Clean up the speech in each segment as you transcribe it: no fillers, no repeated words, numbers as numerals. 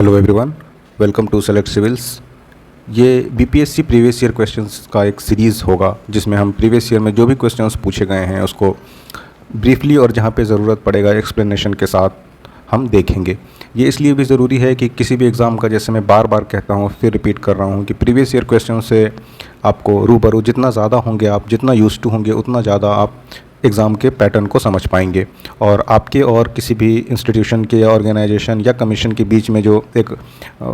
Hello everyone, welcome to Select Civils. ये BPSC previous year questions का एक series होगा जिसमें हम प्रीवियस ईयर में जो भी क्वेश्चंस पूछे गए हैं उसको ब्रीफली और जहाँ पे ज़रूरत पड़ेगा एक्सप्लेनेशन के साथ हम देखेंगे। ये इसलिए भी ज़रूरी है कि किसी भी एग्ज़ाम का, जैसे मैं बार बार कहता हूँ फिर रिपीट कर रहा हूँ, कि प्रीवियस ईयर क्वेश्चन से आपको रूबरू जितना ज़्यादा होंगे, आप जितना यूज्ड टू होंगे, उतना ज़्यादा आप एग्ज़ाम के पैटर्न को समझ पाएंगे। और आपके और किसी भी इंस्टीट्यूशन के या ऑर्गेनाइजेशन या कमीशन के बीच में जो एक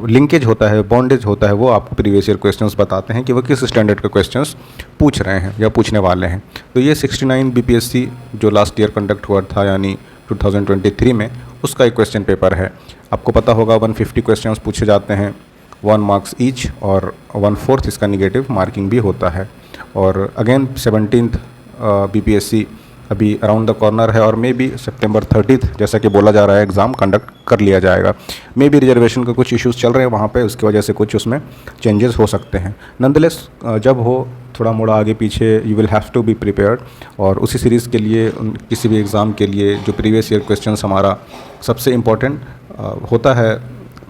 लिंकेज होता है, बॉन्डेज होता है, वो आपको प्रीवियस ईयर क्वेश्चंस बताते हैं कि वो किस स्टैंडर्ड के क्वेश्चंस पूछ रहे हैं या पूछने वाले हैं। तो ये 69 बीपीएससी जो लास्ट ईयर कंडक्ट हुआ था, यानी 2023 में, उसका एक क्वेश्चन पेपर है। आपको पता होगा 150 क्वेश्चंस पूछे जाते हैं, 1 मार्क्स ईच, और 1/4 इसका निगेटिव मार्किंग भी होता है। और अगेन 17th बीपीएससी अभी अराउंड द कॉर्नर है, और मे बी सितंबर 30 जैसा कि बोला जा रहा है एग्ज़ाम कंडक्ट कर लिया जाएगा। मे बी रिजर्वेशन के कुछ इश्यूज़ चल रहे हैं वहाँ पे, उसकी वजह से कुछ उसमें चेंजेस हो सकते हैं। नॉनदलेस जब हो थोड़ा मोड़ा आगे पीछे, you will have to be prepared. और उसी सीरीज़ के लिए, किसी भी एग्ज़ाम के लिए जो प्रीवियस ईयर क्वेश्चंस हमारा सबसे इम्पॉर्टेंट होता है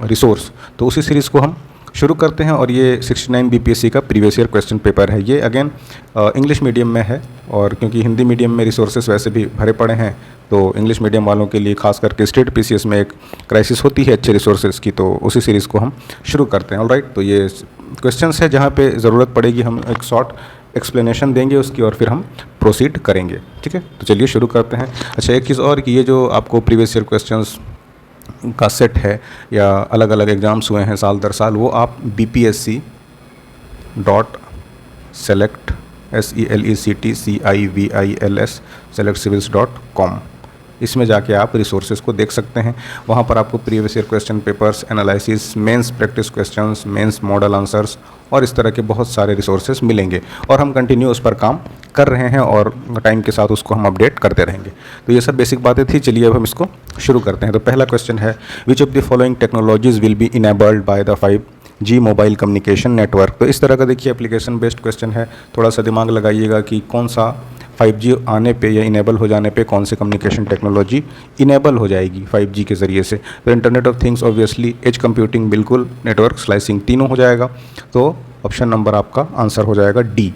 रिसोर्स, तो उसी सीरीज़ को हम शुरू करते हैं। और ये 69 बीपीएससी का प्रीवियस ईयर क्वेश्चन पेपर है। ये अगेन इंग्लिश मीडियम में है, और क्योंकि हिंदी मीडियम में रिसोर्सेज वैसे भी भरे पड़े हैं, तो इंग्लिश मीडियम वालों के लिए खास करके स्टेट पीसीएस में एक क्राइसिस होती है अच्छे रिसोर्सेज की, तो उसी सीरीज़ को हम शुरू करते हैं। ऑलराइट, तो ये क्वेश्चंस है जहाँ पे ज़रूरत पड़ेगी हम एक शॉर्ट एक्सप्लेनेशन देंगे उसकी, और फिर हम प्रोसीड करेंगे। ठीक है, तो चलिए शुरू करते हैं। अच्छा, एक चीज़ और कि ये जो आपको प्रीवियस ईयर क्वेश्चंस का सेट है, या अलग अलग एग्ज़ाम्स हुए हैं साल दर साल, वो आप bpsc.select SELECT selectcivils.com इसमें जाके आप रिसोर्सेज को देख सकते हैं। वहाँ पर आपको previous year question papers, analysis, mains practice questions, mains model answers और इस तरह के बहुत सारे रिसोर्सेज मिलेंगे, और हम कंटिन्यू उस पर काम कर रहे हैं और टाइम के साथ उसको हम अपडेट करते रहेंगे। तो ये सब बेसिक बातें थी। चलिए अब हम इसको शुरू करते हैं। तो पहला क्वेश्चन है, which of the following technologies will be enabled by the 5G mobile communication network. तो इस तरह का देखिए एप्लीकेशन बेस्ड क्वेश्चन है। थोड़ा सा दिमाग लगाइएगा कि कौन सा 5G आने पे या इनेबल हो जाने पे कौन सी कम्युनिकेशन टेक्नोलॉजी इनेबल हो जाएगी 5G के ज़रिए से। तो internet of things obviously, edge computing बिल्कुल, नेटवर्क स्लाइसिंग, तीनों हो जाएगा। तो ऑप्शन नंबर आपका आंसर हो जाएगा डी।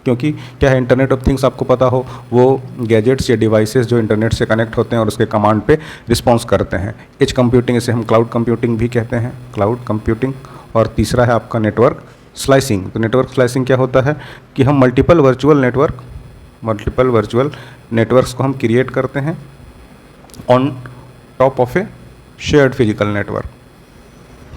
क्योंकि क्या है, इंटरनेट ऑफ थिंग्स आपको पता हो, वो गैजेट्स या डिवाइसेस जो इंटरनेट से कनेक्ट होते हैं और उसके कमांड पे रिस्पॉन्स करते हैं। एज कंप्यूटिंग, इसे हम क्लाउड कंप्यूटिंग भी कहते हैं, क्लाउड कंप्यूटिंग। और तीसरा है आपका नेटवर्क स्लाइसिंग। तो नेटवर्क स्लाइसिंग क्या होता है कि हम मल्टीपल वर्चुअल नेटवर्क्स को हम क्रिएट करते हैं on top of A shared physical network.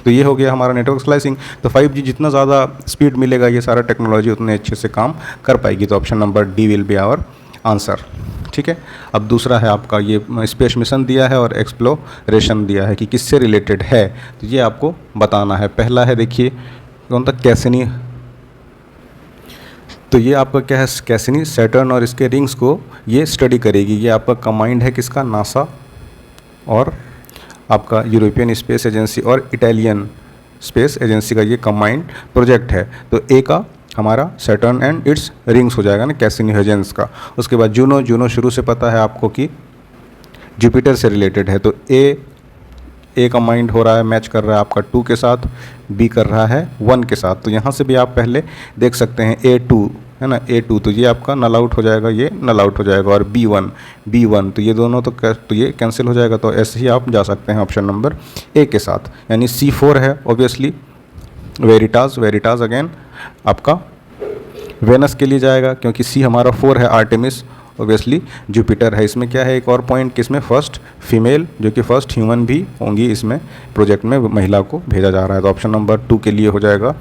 तो ये हो गया हमारा नेटवर्क स्लाइसिंग। तो 5G जितना ज़्यादा स्पीड मिलेगा, ये सारा टेक्नोलॉजी उतने अच्छे से काम कर पाएगी। तो option number D will be our answer. ठीक है, अब दूसरा है आपका, ये स्पेस मिशन दिया है और एक्सप्लोरेशन दिया है कि किससे रिलेटेड है, तो ये आपको बताना है। पहला है, देखिए कौन था, कैसिनी। तो ये आपका क्या है, कैसिनी सैटर्न और इसके रिंग्स को ये स्टडी करेगी। ये आपका कमांड है किसका, नासा और आपका यूरोपियन स्पेस एजेंसी और इटालियन स्पेस एजेंसी का ये कंबाइंड प्रोजेक्ट है। तो ए का हमारा सैटर्न एंड इट्स रिंग्स हो जाएगा ना, कैसिनी हेजेंस का। उसके बाद जूनो शुरू से पता है आपको कि जुपिटर से रिलेटेड है। तो ए का माइंड हो रहा है, मैच कर रहा है आपका 2 के साथ, बी कर रहा है 1 के साथ। तो यहाँ से भी आप पहले देख सकते हैं A2 है ना, A2, तो ये आपका नल आउट हो जाएगा, ये नल आउट हो जाएगा। और B1 तो ये दोनों तो ये कैंसिल हो जाएगा। तो ऐसे ही आप जा सकते हैं ऑप्शन नंबर ए के साथ। यानी C4 है ऑब्वियसली, वेरिटास अगेन आपका वेनस के लिए जाएगा, क्योंकि C हमारा 4 है, आर्टेमिस ऑब्वियसली जुपिटर है। इसमें क्या है, एक और पॉइंट कि इसमें फर्स्ट फीमेल, जो कि फर्स्ट ह्यूमन भी होंगी इसमें प्रोजेक्ट में, महिला को भेजा जा रहा है। तो ऑप्शन नंबर 2 के लिए हो जाएगा,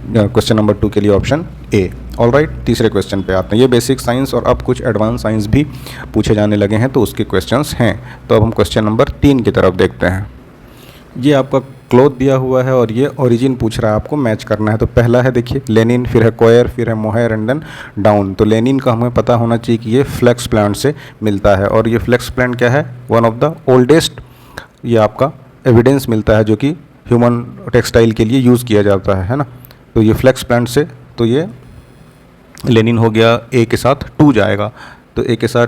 क्वेश्चन नंबर 2 के लिए ऑप्शन ए। ऑलराइट, तीसरे क्वेश्चन पे आते हैं। ये बेसिक साइंस और अब कुछ एडवांस साइंस भी पूछे जाने लगे हैं, तो उसके क्वेश्चंस हैं। तो अब हम क्वेश्चन नंबर 3 की तरफ देखते हैं। ये आपका क्लोथ दिया हुआ है और ये ओरिजिन पूछ रहा है, आपको मैच करना है। तो पहला है, देखिए लेनिन, फिर है कोयर, फिर है मोहायर एंड देन डाउन। तो लेनिन का हमें पता होना चाहिए कि ये फ्लेक्स प्लांट से मिलता है, और ये फ्लेक्स प्लांट क्या है, वन ऑफ द ओल्डेस्ट ये आपका एविडेंस मिलता है जो कि ह्यूमन टेक्सटाइल के लिए यूज़ किया जाता है ना। तो ये फ्लेक्स प्लांट से, तो ये लेनिन हो गया, ए के साथ 2 जाएगा। तो ए के साथ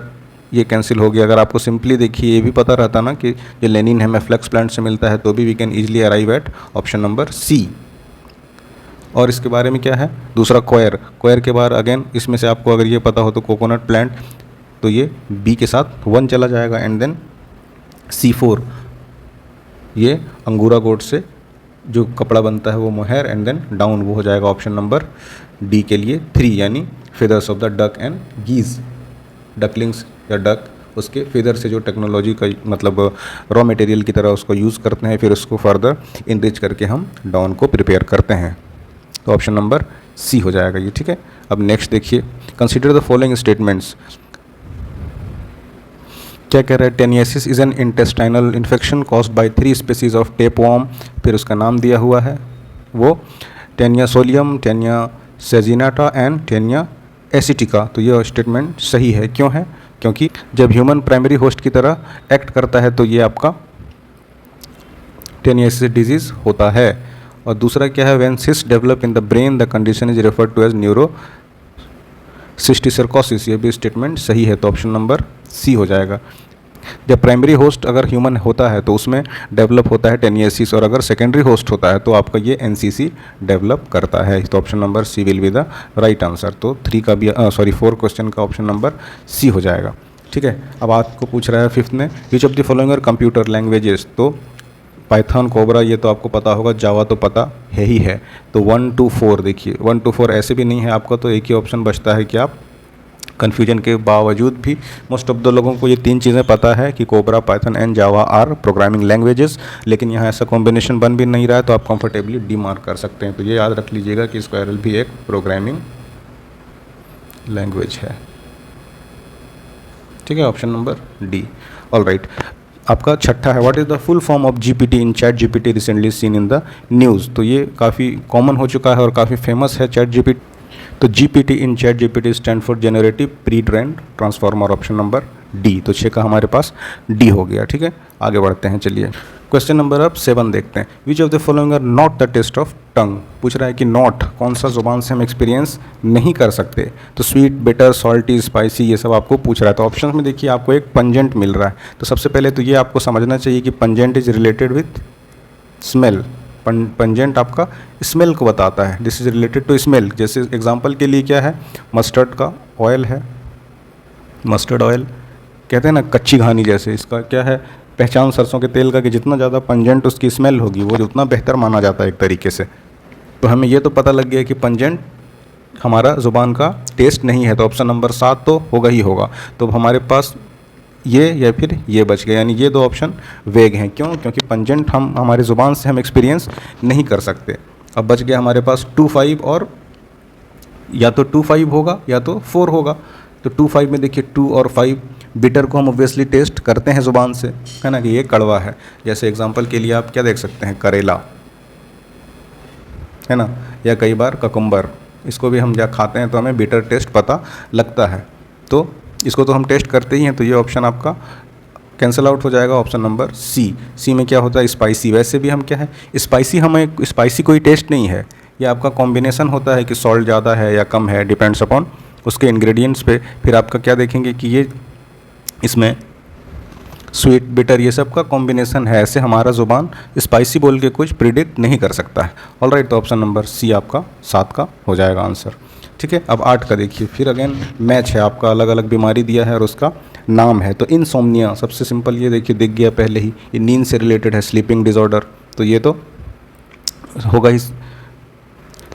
ये कैंसिल हो गया। अगर आपको सिंपली देखिए ये भी पता रहता ना कि ये लेनिन हेमेफ्लेक्स प्लांट से मिलता है, तो भी we can easily arrive at option number C. और इसके बारे में क्या है, दूसरा कोयर, कोयर के बाद अगेन इसमें से आपको अगर ये पता हो तो कोकोनट प्लांट, तो ये बी के साथ 1 चला जाएगा। एंड देन C4, ये अंगूरा गोट से जो कपड़ा बनता है वो मोहैर। एंड देन डाउन वो हो जाएगा ऑप्शन नंबर डी के लिए 3, यानी feathers of the duck and geese. Ducklings या डक उसके फेदर से जो टेक्नोलॉजी का मतलब रॉ मटेरियल की तरह उसको यूज़ करते हैं, फिर उसको फर्दर इनरिच करके हम डाउन को प्रिपेयर करते हैं। तो ऑप्शन नंबर सी हो जाएगा ये, ठीक है। अब नेक्स्ट देखिए, कंसीडर द फॉलोइंग स्टेटमेंट्स। क्या कह रहा है, taeniasis is an intestinal infection caused by 3 species of tapeworm, फिर उसका नाम दिया हुआ है वो Taenia solium, Taenia saginata and Taenia asiatica. तो ये स्टेटमेंट सही है। क्यों है, क्योंकि जब ह्यूमन प्राइमरी होस्ट की तरह एक्ट करता है तो ये आपका टेनियासिस डिजीज़ होता है। और दूसरा क्या है, when cyst develop in the brain the condition is referred to as neurocysticercosis, ये भी स्टेटमेंट सही है। तो ऑप्शन नंबर सी हो जाएगा। जब प्राइमरी होस्ट अगर ह्यूमन होता है तो उसमें डेवलप होता है टेनियासिस, और अगर सेकेंडरी होस्ट होता है तो आपका ये एनसीसी डेवलप करता है। तो option number C will be the right answer. तो 4 क्वेश्चन का ऑप्शन नंबर सी हो जाएगा, ठीक है। अब आपको पूछ रहा है 5th में, which of the following are computer languages. तो पाइथन, कोबरा ये तो आपको पता होगा, जावा तो पता है ही है। तो 1 to 4 देखिए, 1 to 4 ऐसे भी नहीं है आपका, तो एक ही ऑप्शन बचता है कि आप कन्फ्यूजन के बावजूद भी मोस्ट ऑफ द लोगों को ये 3 चीज़ें पता है कि cobra, Python and Java R programming languages, लेकिन यहाँ ऐसा कॉम्बिनेशन बन भी नहीं रहा है, तो आप कंफर्टेबली डी मार्क कर सकते हैं। तो ये याद रख लीजिएगा कि स्क्वायरल भी एक प्रोग्रामिंग लैंग्वेज है, ठीक है। Option number D. All right, आपका छठा है, what is the full form of GPT in chat GPT recently seen in the news. तो ये काफ़ी कॉमन हो चुका है और काफ़ी फेमस है चैट जीपीटी। तो GPT in chat GPT stand for generative pre trend transformer, option number D. तो 6 का हमारे पास डी हो गया, ठीक है। आगे बढ़ते हैं, चलिए क्वेश्चन नंबर अब 7 देखते हैं। Which of the following are not the taste of tongue. पूछ रहा है कि नॉट कौन सा जुबान से हम एक्सपीरियंस नहीं कर सकते। तो स्वीट, बिटर, सॉल्टी, स्पाइसी, ये सब आपको पूछ रहा है। तो ऑप्शन में देखिए आपको एक पंजेंट मिल रहा है। तो सबसे पहले तो ये आपको समझना चाहिए कि pungent is related with smell. Pungent आपका स्मेल को बताता है, this is related to smell. जैसे एग्जांपल के लिए क्या है, मस्टर्ड का ऑयल है, मस्टर्ड ऑयल कहते हैं ना कच्ची घानी, जैसे इसका क्या है पहचान सरसों के तेल का कि जितना ज़्यादा पंजेंट उसकी स्मेल होगी वो उतना बेहतर माना जाता है एक तरीके से। तो हमें ये तो पता लग गया कि पंजेंट हमारा ज़ुबान का टेस्ट नहीं है, तो ऑप्शन नंबर 7 तो होगा ही होगा। तो हमारे पास ये या फिर ये बच गए, यानी ये 2 ऑप्शन वेग हैं। क्यों, क्योंकि पंजेंट हम हमारे ज़ुबान से हम एक्सपीरियंस नहीं कर सकते। अब बच गया हमारे पास 2, 5 और या तो 2, 5 होगा या तो 4 होगा। तो 2, 5 में देखिए 2 और 5 बिटर को हम ऑब्वियसली टेस्ट करते हैं ज़ुबान से, है ना, कि ये कड़वा है। जैसे एग्जांपल के लिए आप क्या देख सकते हैं, करेला, है ना, या कई बार ककुम्बर, इसको भी हम जब खाते हैं तो हमें बिटर टेस्ट पता लगता है। तो इसको तो हम टेस्ट करते ही हैं, तो ये ऑप्शन आपका कैंसिल आउट हो जाएगा, ऑप्शन नंबर सी। सी में क्या होता है, स्पाइसी। वैसे भी हम क्या है, स्पाइसी हमें स्पाइसी कोई टेस्ट नहीं है, ये आपका कॉम्बिनेशन होता है कि सॉल्ट ज़्यादा है या कम है, डिपेंड्स अपॉन उसके इंग्रेडिएंट्स पे। फिर आपका क्या देखेंगे कि ये इसमें स्वीट, बिटर, ये सब का कॉम्बिनेशन है। ऐसे हमारा ज़ुबान स्पाइसी बोल के कुछ प्रिडिक्ट नहीं कर सकता है। ऑल राइट, तो ऑप्शन नंबर सी आपका 7 का हो जाएगा आंसर, ठीक है। अब 8 का देखिए, फिर अगेन मैच है आपका, अलग अलग बीमारी दिया है और उसका नाम है। तो इनसोम्निया सबसे सिंपल, ये देखिए दिख गया पहले ही, ये नींद से रिलेटेड है। स्लीपिंग डिसऑर्डर, तो ये तो होगा ही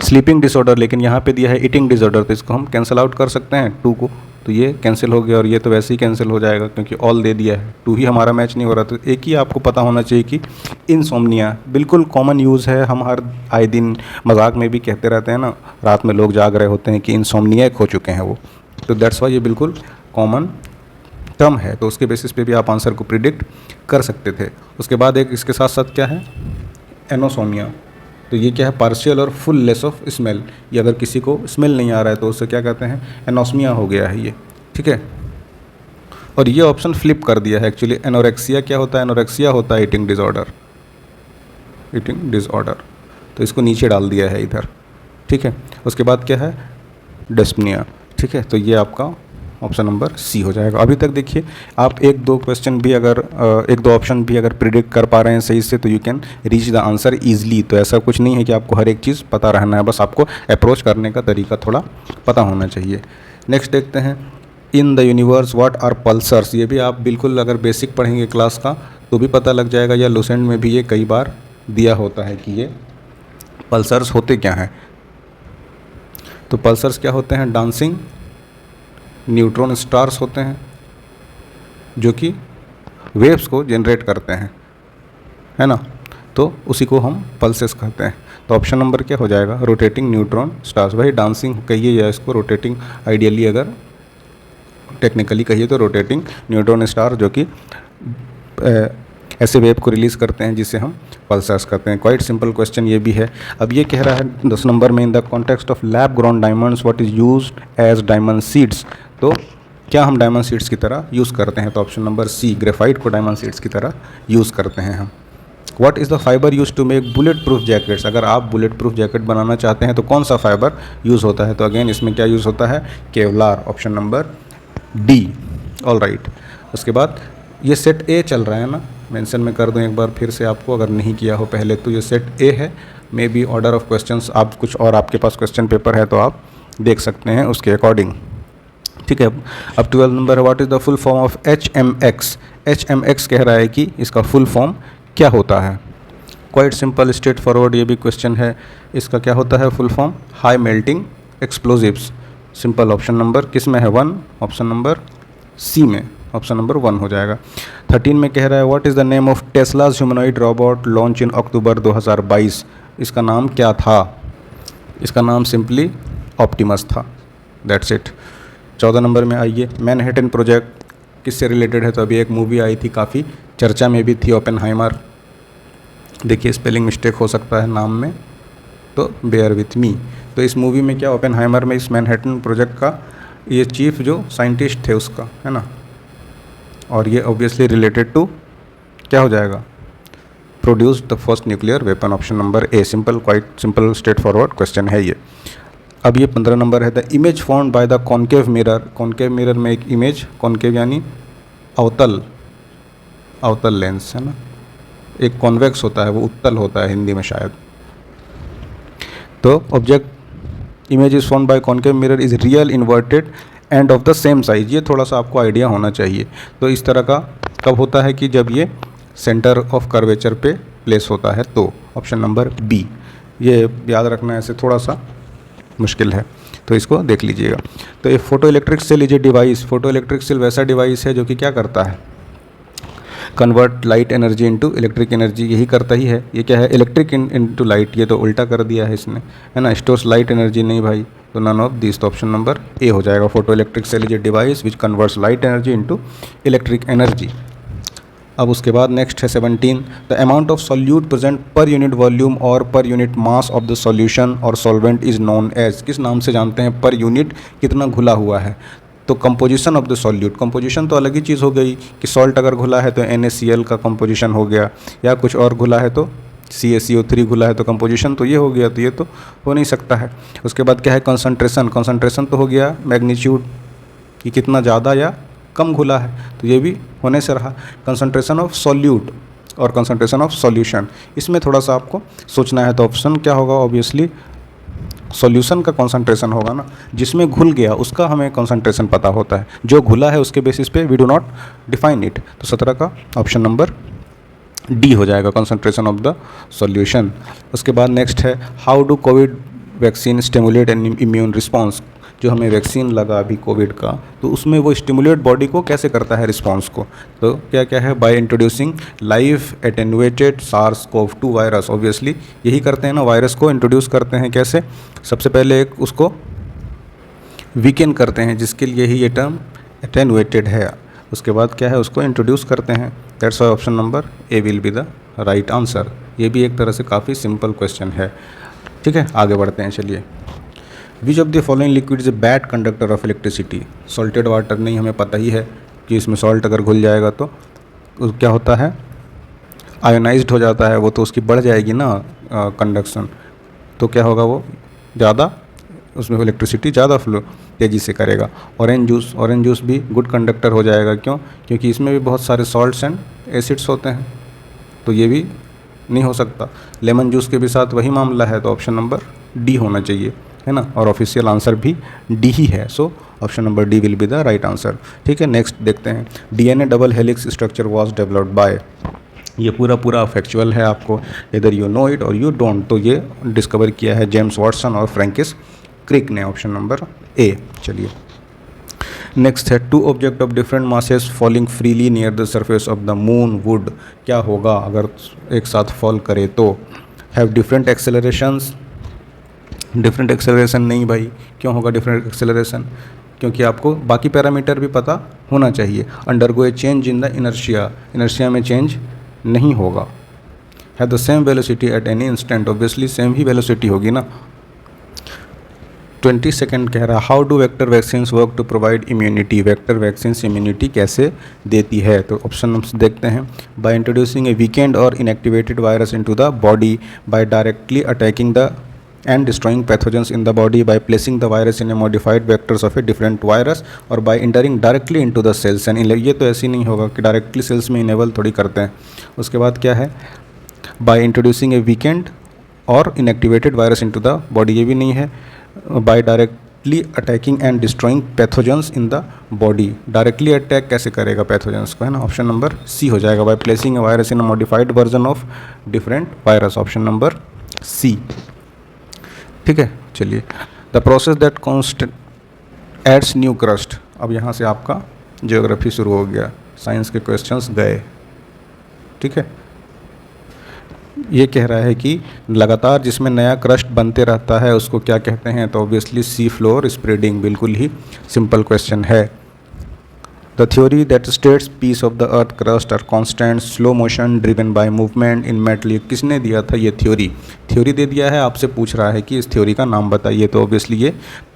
स्लीपिंग डिसऑर्डर, लेकिन यहाँ पे दिया है ईटिंग डिसऑर्डर, तो इसको हम कैंसिल आउट कर सकते हैं 2 को। तो ये कैंसिल हो गया और ये तो वैसे ही कैंसिल हो जाएगा क्योंकि ऑल दे दिया है, 2 ही हमारा मैच नहीं हो रहा। तो एक ही आपको पता होना चाहिए कि इनसोम्निया बिल्कुल कॉमन यूज़ है, हम हर आए दिन मजाक में भी कहते रहते हैं ना, रात में लोग जाग रहे होते हैं कि इनसोम्नियाक हो चुके हैं वो। तो दैट्स वाई ये बिल्कुल कॉमन टर्म है, तो उसके बेसिस पे भी आप आंसर को प्रिडिक्ट कर सकते थे। उसके बाद एक इसके साथ साथ क्या है, एनोसोमिया। तो ये क्या है, पार्शियल और फुल लेस ऑफ स्मेल। ये अगर किसी को स्मेल नहीं आ रहा है तो उससे क्या कहते हैं, एनोस्मिया हो गया है ये, ठीक है। और ये ऑप्शन फ्लिप कर दिया है एक्चुअली। एनोरेक्सिया क्या होता है, एनोरेक्सिया होता है ईटिंग डिसऑर्डर, ईटिंग डिसऑर्डर, तो इसको नीचे डाल दिया है इधर, ठीक है। उसके बाद क्या है, डिस्पनिया, ठीक है। तो ये आपका ऑप्शन नंबर सी हो जाएगा। अभी तक देखिए आप एक दो क्वेश्चन भी अगर एक दो ऑप्शन भी अगर प्रिडिक्ट कर पा रहे हैं सही से तो you can reach the answer easily. तो ऐसा कुछ नहीं है कि आपको हर एक चीज़ पता रहना है, बस आपको अप्रोच करने का तरीका थोड़ा पता होना चाहिए। नेक्स्ट देखते हैं, in the universe what are pulsars. ये भी आप बिल्कुल अगर बेसिक पढ़ेंगे क्लास का तो भी पता लग जाएगा, या लुसेंट में भी ये कई बार दिया होता है कि ये पल्सर्स होते क्या हैं। तो पल्सर्स क्या होते हैं, डांसिंग न्यूट्रॉन स्टार्स होते हैं जो कि वेव्स को जनरेट करते हैं, है ना। तो उसी को हम पल्सेस कहते हैं। तो ऑप्शन नंबर क्या हो जाएगा, रोटेटिंग न्यूट्रॉन स्टार्स। भाई डांसिंग कहिए या इसको रोटेटिंग, आइडियली अगर टेक्निकली कहिए तो रोटेटिंग न्यूट्रॉन स्टार जो कि ऐसे वेव को रिलीज़ करते हैं जिसे हम पल्सर्स कहते हैं। क्वाइट सिंपल क्वेश्चन ये भी है। अब ये कह रहा है 10 नंबर में, in the context of lab grown diamonds what is used as diamond seeds. तो क्या हम डायमंड सीड्स की तरह यूज़ करते हैं, तो ऑप्शन नंबर सी, ग्रेफाइट को डायमंड सीड्स की तरह यूज़ करते हैं हम। What is the fibre used to make bullet proof jackets. अगर आप बुलेट प्रूफ जैकेट बनाना चाहते हैं तो कौन सा फाइबर यूज़ होता है, तो अगेन इसमें क्या यूज़ होता है, Kevlar, option number D. All right. उसके बाद ये सेट ए चल रहा है ना, मेंशन में कर दूं एक बार फिर से आपको, अगर नहीं किया हो पहले तो ये सेट ए है। May be order of questions आप कुछ और आपके पास क्वेश्चन पेपर है तो आप देख सकते हैं उसके अकॉर्डिंग, ठीक है। अब 12 नंबर है, what is the full form of HMX। HMX कह रहा है कि इसका फुल फॉर्म क्या होता है। क्वाइट सिंपल स्ट्रेट फॉरवर्ड ये भी क्वेश्चन है। इसका क्या होता है full form, high melting explosives. Simple, option number किस में है, 1, ऑप्शन नंबर सी में, ऑप्शन नंबर 1 हो जाएगा। 13 में कह रहा है, what is the name of Tesla's humanoid robot launch in October 2022। इसका नाम क्या था, इसका नाम सिंपली ऑप्टिमस था, दैट्स इट। 14 नंबर में आइए, मैनहट्टन प्रोजेक्ट किससे रिलेटेड है, तो अभी एक मूवी आई थी, काफ़ी चर्चा में भी थी, ओपेनहाइमर। देखिए स्पेलिंग मिस्टेक हो सकता है नाम में, तो बेयर विथ मी। तो इस मूवी में क्या, ओपेनहाइमर में इस मैनहट्टन प्रोजेक्ट का ये चीफ जो साइंटिस्ट थे उसका, है ना, और ये ऑब्वियसली रिलेटेड टू क्या हो जाएगा, produce the first nuclear weapon, option number A. Simple, quite simple straight forward question है ये। अब ये 15 नंबर है, the image found by the concave mirror. Concave mirror में एक इमेज, कॉन्केव यानी अवतल, अवतल लेंस, है ना। एक कॉन्वेक्स होता है, वो उत्तल होता है हिंदी में शायद। तो object image is found by concave mirror is real inverted end of the same size. ये थोड़ा सा आपको आइडिया होना चाहिए। तो इस तरह का कब होता है कि जब ये सेंटर ऑफ कर्वेचर पे प्लेस होता है, तो ऑप्शन नंबर बी। ये याद रखना ऐसे थोड़ा सा मुश्किल है, तो इसको देख लीजिएगा। तो ये photo electric cell is a device. Photo electric cell वैसा डिवाइस है जो कि क्या करता है, convert light energy into electric energy, यही करता ही है। ये क्या है, इलेक्ट्रिक इनटू लाइट, ये तो उल्टा कर दिया है इसने, है ना। स्टोर्स लाइट एनर्जी नहीं भाई, तो नन ऑफ दिस, तो ऑप्शन नंबर ए हो जाएगा। Photo electric cell is a device which converts light energy into electric energy. अब उसके बाद नेक्स्ट है 17, the amount of solute present per unit volume और per unit mass of the solution और solvent is known as. किस नाम से जानते हैं, पर यूनिट कितना घुला हुआ है। तो composition of the solute, composition तो अलग ही चीज़ हो गई कि सॉल्ट अगर घुला है तो NaCl का कंपोजिशन हो गया, या कुछ और घुला है तो CaCO3 घुला है तो कंपोजिशन तो ये हो गया, तो ये तो हो नहीं सकता है। उसके बाद क्या है, कंसंट्रेशन, कंसंट्रेशन तो हो गया मैग्नीट्यूड कि कितना ज़्यादा या कम घुला है, तो ये भी होने से रहा। कंसंट्रेशन ऑफ सॉल्यूट और कंसंट्रेशन ऑफ सॉल्यूशन, इसमें थोड़ा सा आपको सोचना है। तो ऑप्शन क्या होगा, ऑब्वियसली सॉल्यूशन का कंसंट्रेशन होगा ना, जिसमें घुल गया उसका हमें कंसंट्रेशन पता होता है, जो घुला है उसके बेसिस पे we do not define it. तो 17 का ऑप्शन नंबर डी हो जाएगा, कंसंट्रेशन ऑफ द सॉल्यूशन। उसके बाद नेक्स्ट है, how do Covid vaccine stimulate N immune response. जो हमें वैक्सीन लगा अभी कोविड का, तो उसमें वो स्टिमुलेट बॉडी को कैसे करता है रिस्पॉन्स को, तो क्या क्या है, by introducing live attenuated SARS-CoV-2 virus. Obviously यही करते हैं ना, वायरस को इंट्रोड्यूस करते हैं कैसे, सबसे पहले एक उसको वीकेन करते हैं, जिसके लिए ही ये टर्म एटेनुएटेड है। उसके बाद क्या है, उसको इंट्रोड्यूस करते हैं, that's why option number A will be the right answer. ये भी एक तरह से काफ़ी सिंपल क्वेश्चन है, ठीक है। आगे बढ़ते हैं, चलिए। विच of the following liquid is a bad conductor of electricity. Salted water नहीं, हमें पता ही है कि इसमें सॉल्ट अगर घुल जाएगा तो क्या होता है, आयोनाइज्ड हो जाता है वो, तो उसकी बढ़ जाएगी ना कंडक्शन, तो क्या होगा, वो ज़्यादा उसमें इलेक्ट्रिसिटी ज़्यादा फ्लो तेज़ी से करेगा। ऑरेंज जूस भी गुड कंडक्टर हो जाएगा, क्यों? क्योंकि इसमें भी बहुत सारे सॉल्ट्स एंड एसिड्स होते हैं, तो ये भी नहीं हो सकता। लेमन जूस के भी साथ वही मामला है, तो ऑप्शन नंबर डी होना चाहिए, है ना, और ऑफिशियल आंसर भी डी ही है। So option number D will be the right answer. ठीक है, नेक्स्ट देखते हैं। DNA double helix structure was developed by, ये पूरा फैक्चुअल है, आपको इधर यू नो इट और यू डोंट, तो ये डिस्कवर किया है जेम्स वाटसन और फ्रैंकिस क्रिक ने, ऑप्शन नंबर ए। चलिए नेक्स्ट है, two object of different masses falling freely near the surface of the moon would, क्या होगा अगर एक साथ फॉल करे तो? हैव डिफरेंट एक्सेलरेशंस, डिफरेंट एक्सेलरेशन नहीं भाई, क्यों होगा डिफरेंट एक्सेलरेशन? क्योंकि आपको बाकी पैरामीटर भी पता होना चाहिए। Undergo a change in the inertia, inertia में चेंज नहीं होगा। Have the same velocity at any instant, obviously same ही वेलोसिटी होगी ना। 22 कह रहा, how do vector vaccines work to provide immunity, vector vaccines immunity कैसे देती है? तो ऑप्शन देखते हैं। बाय इंट्रोड्यूसिंग ए वीकेंड और inactivated virus into the body, by directly attacking the and destroying pathogens in the body, by placing the virus in a modified vectors of a different virus, और by entering directly into the cells and ये तो ऐसे नहीं होगा कि directly sales में enable थोड़ी करते हैं। उसके बाद क्या है, by introducing a weakened और inactivated virus into the body, ये भी नहीं है। by directly attacking and destroying pathogens in the body, directly attack कैसे करेगा पैथोजेंस को, है ना, ऑप्शन नंबर सी हो जाएगा। by placing a virus in a modified version of different virus, option number C. ठीक है, चलिए। The process that constant adds new crust, अब यहाँ से आपका ज्योग्राफी शुरू हो गया, साइंस के क्वेश्चंस गए। ठीक है, ये कह रहा है कि लगातार जिसमें नया क्रस्ट बनते रहता है उसको क्या कहते हैं? तो ऑब्वियसली सी फ्लोर स्प्रेडिंग, बिल्कुल ही सिंपल क्वेश्चन है। The theory that states piece of the earth crust are constant slow motion driven by movement in metal, ये किसने दिया था? ये थ्योरी दे दिया है, आपसे पूछ रहा है कि इस थ्योरी का नाम बताइए, तो ऑब्वियसली ये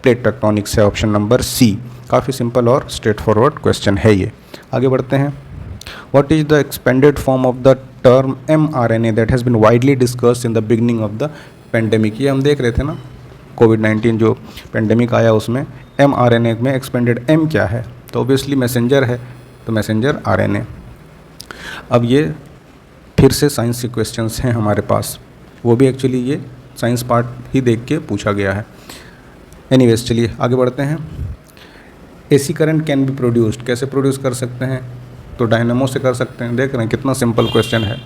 प्लेट टेक्टोनिक्स है, ऑप्शन नंबर सी। काफ़ी सिंपल और स्ट्रेट फॉरवर्ड क्वेश्चन है ये। आगे बढ़ते हैं। What is the expanded form of the term mRNA that has been widely discussed in the beginning of the pandemic, ये हम देख रहे थे ना, कोविड-19 जो पेंडेमिक आया उसमें mRNA में एक्सपेंडेड m क्या है? तो ऑब्वियसली मैसेंजर है, तो मैसेंजर RNA। अब ये फिर से साइंस के क्वेश्चंस हैं हमारे पास, वो भी एक्चुअली ये साइंस पार्ट ही देख के पूछा गया है। एनीवेज, चलिए आगे बढ़ते हैं। AC current can be produced, कैसे प्रोड्यूस कर सकते हैं? तो डायनेमो से कर सकते हैं। देख रहे हैं कितना सिंपल क्वेश्चन है।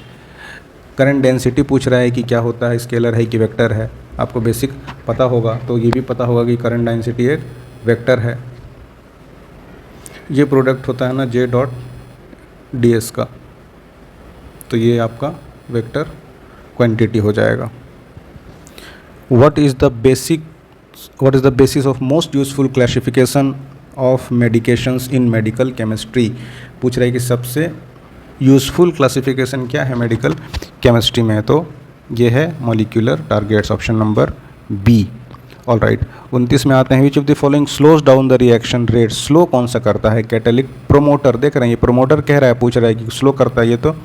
करंट डेंसिटी पूछ रहा है कि क्या होता है, स्केलर है कि वेक्टर है? आपको बेसिक पता होगा, तो ये भी पता होगा कि करंट डेंसिटी एक वेक्टर है। ये प्रोडक्ट होता है ना J डॉट ds का, तो ये आपका वेक्टर क्वांटिटी हो जाएगा। What is the basis of most useful classification of medications in medical chemistry, पूछ रहा है कि सबसे यूजफुल क्लासिफिकेशन क्या है मेडिकल केमिस्ट्री में? तो ये है molecular targets, option number B. All right, 29 में आते हैं। Which of the following slows down the reaction rate, slow कौन सा करता है? कैटालिटिक प्रोमोटर, देख रहे हैं ये प्रोमोटर कह रहा है, पूछ रहा है कि स्लो करता है, ये तो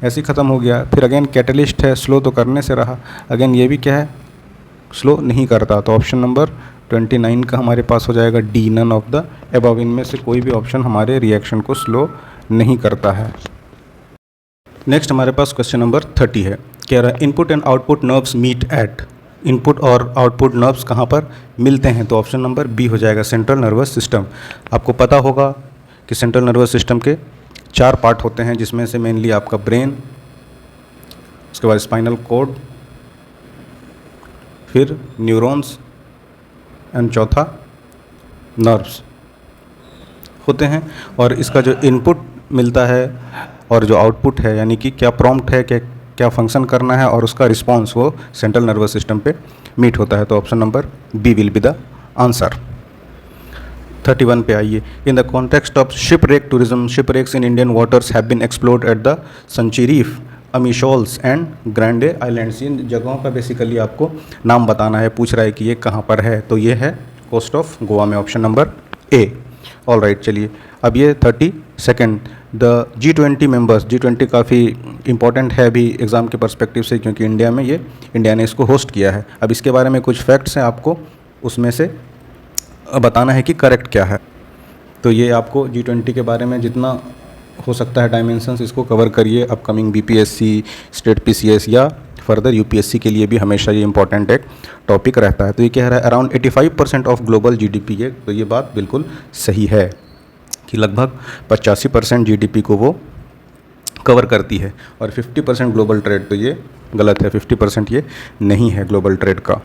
ऐसे ही ख़त्म हो गया। फिर अगेन कैटलिस्ट है, स्लो तो करने से रहा, अगेन ये भी क्या है, स्लो नहीं करता, तो ऑप्शन नंबर 29 का हमारे पास हो जाएगा D, none of the above, इनमें से कोई भी ऑप्शन हमारे रिएक्शन को स्लो नहीं करता है। नेक्स्ट हमारे पास क्वेश्चन नंबर 30 है, कह रहा है input and output nerves meet at, input और आउटपुट नर्व्स कहाँ पर मिलते हैं? तो ऑप्शन नंबर बी हो जाएगा, सेंट्रल नर्वस सिस्टम। आपको पता होगा कि सेंट्रल नर्वस सिस्टम के 4 पार्ट होते हैं, जिसमें से मेनली आपका ब्रेन, उसके बाद स्पाइनल कॉर्ड, फिर न्यूरॉन्स एंड चौथा नर्व्स होते हैं। और इसका जो इनपुट मिलता है और जो आउटपुट है, यानी कि क्या प्रॉम्प्ट है, क्या फंक्शन करना है, और उसका रिस्पॉन्स वो सेंट्रल नर्वस सिस्टम पे मीट होता है, तो option number B will be the answer. 31 पे आइए। In the context of shipwreck tourism, shipwrecks in Indian waters have been explored at the Sunchi Reef, Amee Shoals and Grande Islands, इन जगहों का बेसिकली आपको नाम बताना है। पूछ रहा है कि ये कहाँ पर है, तो ये है कोस्ट ऑफ गोवा में, ऑप्शन नंबर ए। ऑल राइट, चलिए अब ये 32 द G20 मेंबर्स, G20 काफ़ी इंपॉर्टेंट है अभी एग्ज़ाम के पर्सपेक्टिव से, क्योंकि इंडिया ने इसको होस्ट किया है। अब इसके बारे में कुछ फैक्ट्स हैं आपको उसमें से बताना है कि करेक्ट क्या है। तो ये आपको G20 के बारे में जितना हो सकता है डायमेंशंस इसको कवर करिए। अपकमिंग BPSC, स्टेट PCS या फर्दर UPSC के लिए भी हमेशा ये इंपॉर्टेंट एक टॉपिक रहता है। तो ये कह रहा है अराउंड 85% ऑफ ग्लोबल GDP है, तो ये बात बिल्कुल सही है कि लगभग 85% GDP को वो कवर करती है। और 50% ग्लोबल ट्रेड, तो ये गलत है, 50% ये नहीं है ग्लोबल ट्रेड का।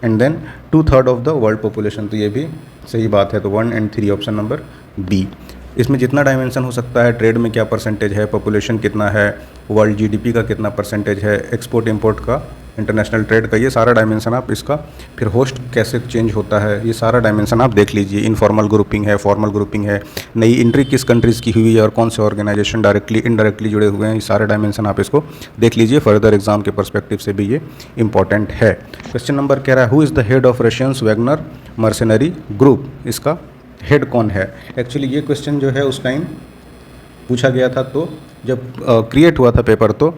And then 2/3 of the world population, तो ये भी सही बात है। तो 1 और 3 ऑप्शन नंबर बी। इसमें जितना डायमेंशन हो सकता है, ट्रेड में क्या परसेंटेज है, पॉपुलेशन कितना है, वर्ल्ड GDP का कितना परसेंटेज है, एक्सपोर्ट इंपोर्ट का, इंटरनेशनल ट्रेड का, ये सारा डायमेंशन आप इसका, फिर होस्ट कैसे चेंज होता है, ये सारा डायमेंशन आप देख लीजिए। इनफॉर्मल ग्रुपिंग है, फॉर्मल ग्रुपिंग है, नई एंट्री किस कंट्रीज़ की हुई है और कौन से ऑर्गेनाइजेशन डायरेक्टली इनडायरेक्टली जुड़े हुए हैं, ये सारे डायमेंशन आप इसको देख लीजिए। फर्दर एग्जाम के पर्सपेक्टिव से भी ये इंपॉर्टेंट है। क्वेश्चन नंबर कह रहा है who is the head of Russians Wagner mercenary group, इसका हेड कौन है। एक्चुअली ये क्वेश्चन जो है उस टाइम पूछा गया था, तो जब क्रिएट हुआ था पेपर तो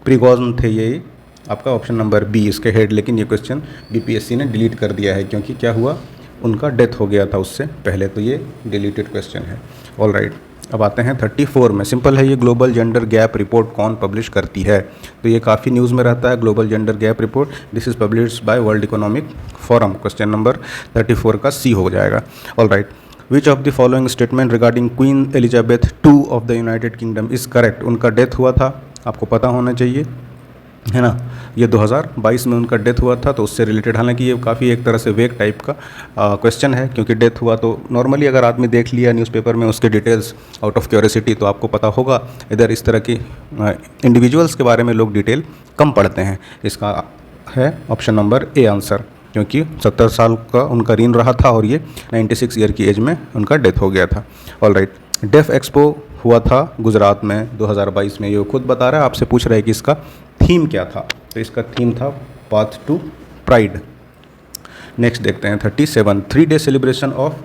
प्रिगोजिन थे ये आपका ऑप्शन नंबर बी इसके हेड। लेकिन ये क्वेश्चन BPSC ने डिलीट कर दिया है क्योंकि क्या हुआ, उनका डेथ हो गया था उससे पहले, तो ये डिलीटेड क्वेश्चन है। ऑल राइट, अब आते हैं 34 में। सिंपल है, ये ग्लोबल जेंडर गैप रिपोर्ट कौन पब्लिश करती है। तो ये काफ़ी न्यूज़ में रहता है, global gender gap report. This is published by world economic forum. Question number 34 का सी हो जाएगा। All right, which of the following statement regarding queen Elizabeth II of the United kingdom is correct. उनका death हुआ था, आपको पता होना चाहिए, है ना। ये 2022 में उनका डेथ हुआ था, तो उससे रिलेटेड, हालांकि ये काफ़ी एक तरह से वेग टाइप का क्वेश्चन है, क्योंकि डेथ हुआ तो नॉर्मली अगर आदमी देख लिया न्यूज़पेपर में उसके डिटेल्स आउट ऑफ क्यूरियोसिटी तो आपको पता होगा। इधर इस तरह की इंडिविजुअल्स के बारे में लोग डिटेल कम पढ़ते हैं। इसका है ऑप्शन नंबर ए आंसर, क्योंकि 70 साल का उनका रीन रहा था और ये 96 ईयर की एज में उनका डेथ हो गया था। ऑल राइट, डेफ एक्सपो हुआ था गुजरात में 2022 में, ये खुद बता रहा है, आपसे पूछ रहा है कि इसका थीम क्या था। तो इसका थीम था पाथ टू प्राइड। नेक्स्ट देखते हैं 37, 3 day celebration of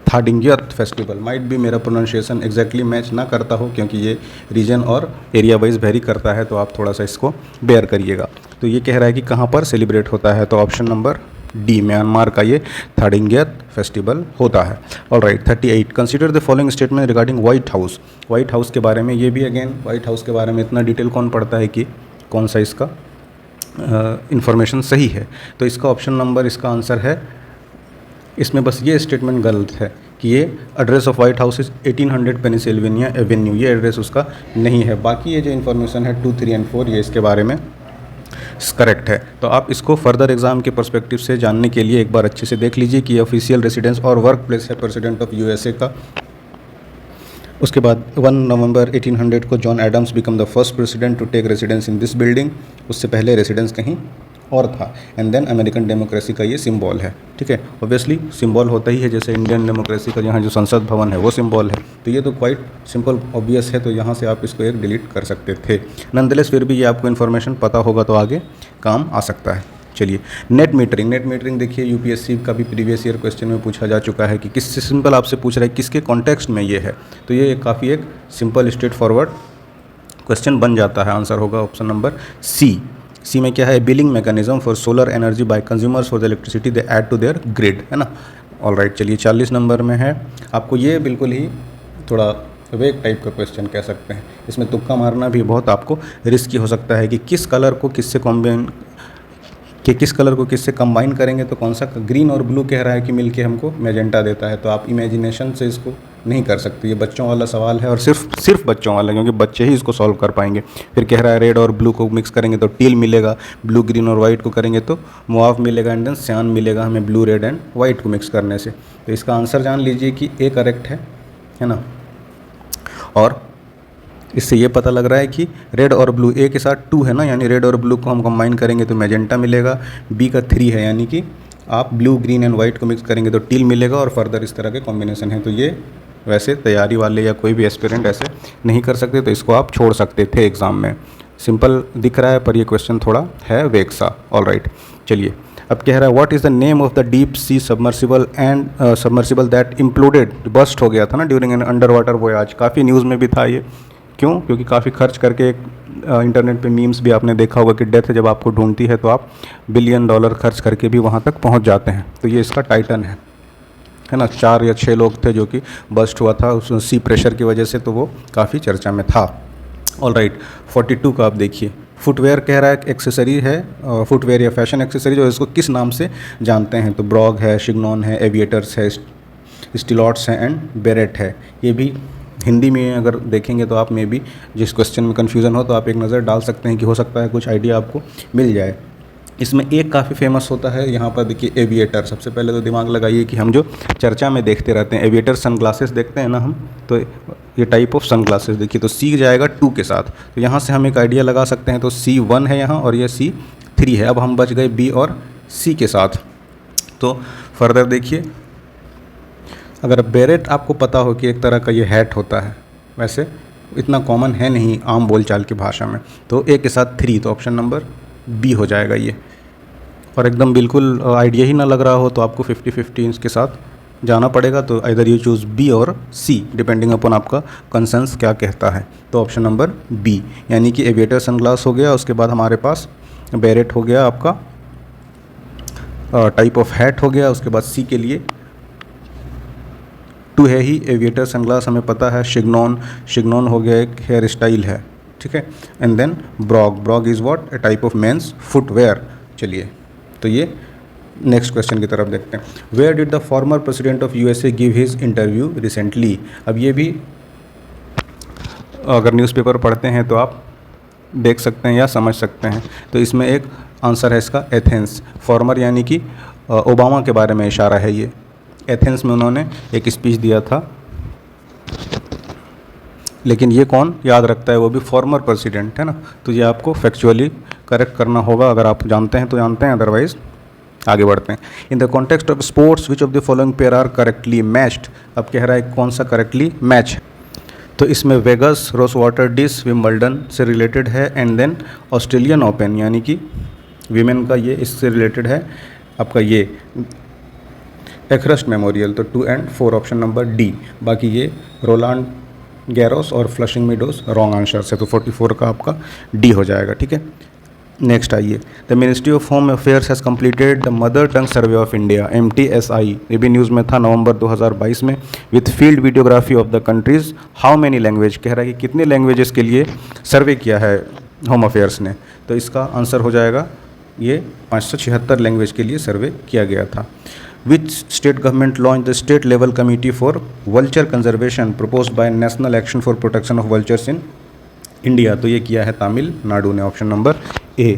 Thadingyut festival. Might भी मेरा प्रोनाउंसिएशन एग्जैक्टली मैच ना करता हो, क्योंकि ये रीजन और एरिया वाइज वेरी करता है, तो आप थोड़ा सा इसको बेयर करिएगा। तो ये कह रहा है कि कहाँ पर सेलिब्रेट होता है, तो ऑप्शन नंबर डी, म्यांमार का ये थाडिंग्यत फेस्टिवल होता है। All right, 38, consider the following statement regarding white house. White house के बारे में, ये भी अगेन व्हाइट हाउस के बारे में इतना डिटेल कौन पढ़ता है कि कौन सा इसका इंफॉर्मेशन सही है। तो इसका ऑप्शन नंबर, इसका आंसर है, इसमें बस ये स्टेटमेंट गलत है कि ये address of white house is 1800 Pennsylvania Avenue, ये एड्रेस उसका नहीं है। बाकी ये जो इन्फॉर्मेशन है 2, 3 और 4 ये इसके बारे में करेक्ट है। तो आप इसको फर्दर एग्जाम के पर्सपेक्टिव से जानने के लिए एक बार अच्छे से देख लीजिए कि ऑफिशियल रेसिडेंस और वर्क प्लेस है प्रेसिडेंट ऑफ USA का। उसके बाद 1 नवंबर 1800 को John Adams become the first president to take residence in this building. उससे पहले रेसिडेंस कहीं और था। एंड देन अमेरिकन डेमोक्रेसी का ये सिंबल है, ठीक है। ऑब्वियसली सिंबल होता ही है, जैसे इंडियन डेमोक्रेसी का यहाँ जो संसद भवन है वो सिंबल है। तो ये तो क्वाइट सिंपल ऑब्वियस है, तो यहाँ से आप इसको एक डिलीट कर सकते थे। नॉनदलेस फिर भी ये आपको इन्फॉर्मेशन पता होगा तो आगे काम आ सकता है। चलिए, नेट मीटरिंग। नेट मीटरिंग देखिए UPSC का भी प्रीवियस ईयर क्वेश्चन में पूछा जा चुका है कि किससे, सिंपल आपसे पूछ रहा है किसके कॉन्टेक्स्ट में ये है। तो ये काफ़ी एक सिंपल स्ट्रेट फॉरवर्ड क्वेश्चन बन जाता है। आंसर होगा ऑप्शन नंबर सी में क्या है, billing mechanism for solar energy by consumers for the electricity they add to their grid, है ना। ऑल राइट, चलिए 40 नंबर में है। आपको ये बिल्कुल ही थोड़ा वेग टाइप का क्वेश्चन कह सकते हैं, इसमें तुक्का मारना भी बहुत आपको रिस्की हो सकता है कि किस कलर को किससे कंबाइन करेंगे तो कौन सा, ग्रीन और ब्लू कह रहा है कि मिलके हमको मैजेंटा देता है। तो आप इमेजिनेशन से इसको नहीं कर सकते, ये बच्चों वाला सवाल है और सिर्फ बच्चों वाला, क्योंकि बच्चे ही इसको सॉल्व कर पाएंगे। फिर कह रहा है रेड और ब्लू को मिक्स करेंगे तो टील मिलेगा, ब्लू ग्रीन और वाइट को करेंगे तो मुआव मिलेगा, एंड देन सियान मिलेगा हमें ब्लू रेड एंड वाइट को मिक्स करने से। तो इसका आंसर जान लीजिए कि ए करेक्ट है ना। और इससे ये पता लग रहा है कि रेड और ब्लू, ए के साथ 2 है ना, यानी रेड और ब्लू को हम कंबाइन करेंगे तो मैजेंटा मिलेगा। बी का 3 है, यानी कि आप ब्लू ग्रीन एंड वाइट को मिक्स करेंगे तो टील मिलेगा, और फर्दर इस तरह के कॉम्बिनेशन है। तो ये वैसे तैयारी वाले या कोई भी एस्पिरेंट ऐसे नहीं कर सकते, तो इसको आप छोड़ सकते थे एग्ज़ाम में। सिंपल दिख रहा है पर ये क्वेश्चन थोड़ा है वेग सा। ऑल राइट, चलिए अब कह रहा है what is the name of the deep sea submersible and submersible that imploded, burst हो गया था ना during an underwater voyage. काफ़ी न्यूज़ में भी था ये, क्यों, क्योंकि काफ़ी खर्च करके एक इंटरनेट पे मीम्स भी आपने देखा होगा कि डेथ जब आपको ढूंढती है तो आप $1 बिलियन खर्च करके भी वहाँ तक पहुँच जाते हैं। तो ये इसका टाइटन है ना। 4 या 6 लोग थे जो कि बस्ट हुआ था उस सी प्रेशर की वजह से, तो वो काफ़ी चर्चा में था। ऑल राइट, 42 का आप देखिए, फुटवेयर कह रहा है कि एक्सेसरी है, फुटवेयर या फैशन एक्सेसरी जो इसको किस नाम से जानते हैं, तो ब्रॉग है, शिग्नॉन है, एविएटर्स है, स्टिलॉट्स हैं एंड बेरेट है। ये भी हिंदी में अगर देखेंगे तो आप में भी जिस क्वेश्चन में कन्फ्यूज़न हो तो आप एक नज़र डाल सकते हैं कि हो सकता है कुछ आइडिया आपको मिल जाए। इसमें एक काफ़ी फेमस होता है यहाँ पर देखिए, एविएटर। सबसे पहले तो दिमाग लगाइए कि हम जो चर्चा में देखते रहते हैं एविएटर सनग्लासेस देखते हैं ना हम, तो ये टाइप ऑफ सनग्लासेस देखिए, तो सी जाएगा 2 के साथ, तो यहाँ से हम एक आइडिया लगा सकते हैं। तो C1 है यहाँ और ये C3 है। अब हम बच गए B और C के साथ। तो फर्दर देखिए, अगर बेरेट आपको पता हो कि एक तरह का ये हैट होता है, वैसे इतना कॉमन है नहीं आम बोलचाल की भाषा में, तो A के साथ 3, तो ऑप्शन नंबर B हो जाएगा ये। और एकदम बिल्कुल आइडिया ही ना लग रहा हो तो आपको 50-50 इसके साथ जाना पड़ेगा, तो इधर यू चूज़ B और C डिपेंडिंग अपॉन आपका कंसेंस क्या कहता है। तो ऑप्शन नंबर B, यानी कि एविएटर सनग्लास हो गया, उसके बाद हमारे पास बेरेट हो गया, आपका टाइप ऑफ हैट हो गया, उसके बाद C के लिए 2 है ही, एविएटर सनग्लास हमें पता है, शिग्नॉन हो गया, एक हेयर स्टाइल है, ठीक है। And then brogue is what, a type of men's footwear. चलिए, तो ये नेक्स्ट क्वेश्चन की तरफ देखते हैं। Where did the former president of USA give his interview recently. अब ये भी अगर न्यूज़पेपर पढ़ते हैं तो आप देख सकते हैं या समझ सकते हैं। तो इसमें एक आंसर है इसका एथेंस। फॉर्मर यानी कि ओबामा के बारे में इशारा है ये। एथेंस में उन्होंने एक स्पीच दिया था, लेकिन ये कौन याद रखता है, वो भी फॉर्मर प्रेसिडेंट है ना। तो ये आपको फैक्चुअली करेक्ट करना होगा, अगर आप जानते हैं तो जानते हैं, अदरवाइज आगे बढ़ते हैं। In the context of sports which of the following pair are correctly matched. अब कह रहा है कौन सा करेक्टली मैच है, तो इसमें वेगस रोसवाटर डिस विम्बल्डन से रिलेटेड है, एंड देन ऑस्ट्रेलियन ओपन यानी कि वीमेन का ये इससे रिलेटेड है आपका ये एथरस्ट मेमोरियल। तो 2 और 4 ऑप्शन नंबर D। बाकी ये रोलांड गैरोस और फ्लशिंग मीडोस रॉन्ग आंसर से, तो 44 का आपका D हो जाएगा, ठीक है। नेक्स्ट आइए, the ministry of home affairs has completed the mother tongue survey of India MTSI। ये भी न्यूज़ में था नवंबर 2022 में, with field videography of the countries how many language. कह रहा है कि कितने लैंग्वेजेस के लिए सर्वे किया है होम अफेयर्स ने, तो इसका आंसर हो जाएगा ये 576 लैंग्वेज के लिए सर्वे किया गया था। Which state government launch the state level committee for vulture conservation proposed by national action for protection of vultures in India. तो ये किया है तमिलनाडु ने, ऑप्शन नंबर A।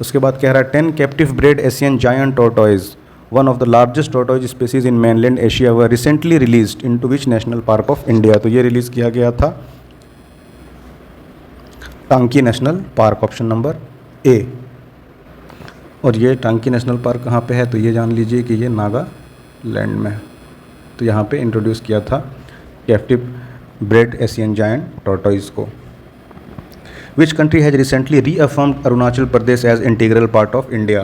उसके बाद कह रहा है 10 captive bred Asian giant tortoise, one of the largest tortoise species in mainland Asia, were recently released into which national park of India. तो ये रिलीज़ किया गया था टांकी national park, option number A। और ये टांकी नेशनल पार्क कहाँ पे है, तो ये जान लीजिए कि ये नागालैंड में है। तो यहाँ पे इंट्रोड्यूस किया था captive bred Asian giant tortoise को। Which country has recently reaffirmed Arunachal Pradesh as integral part of India.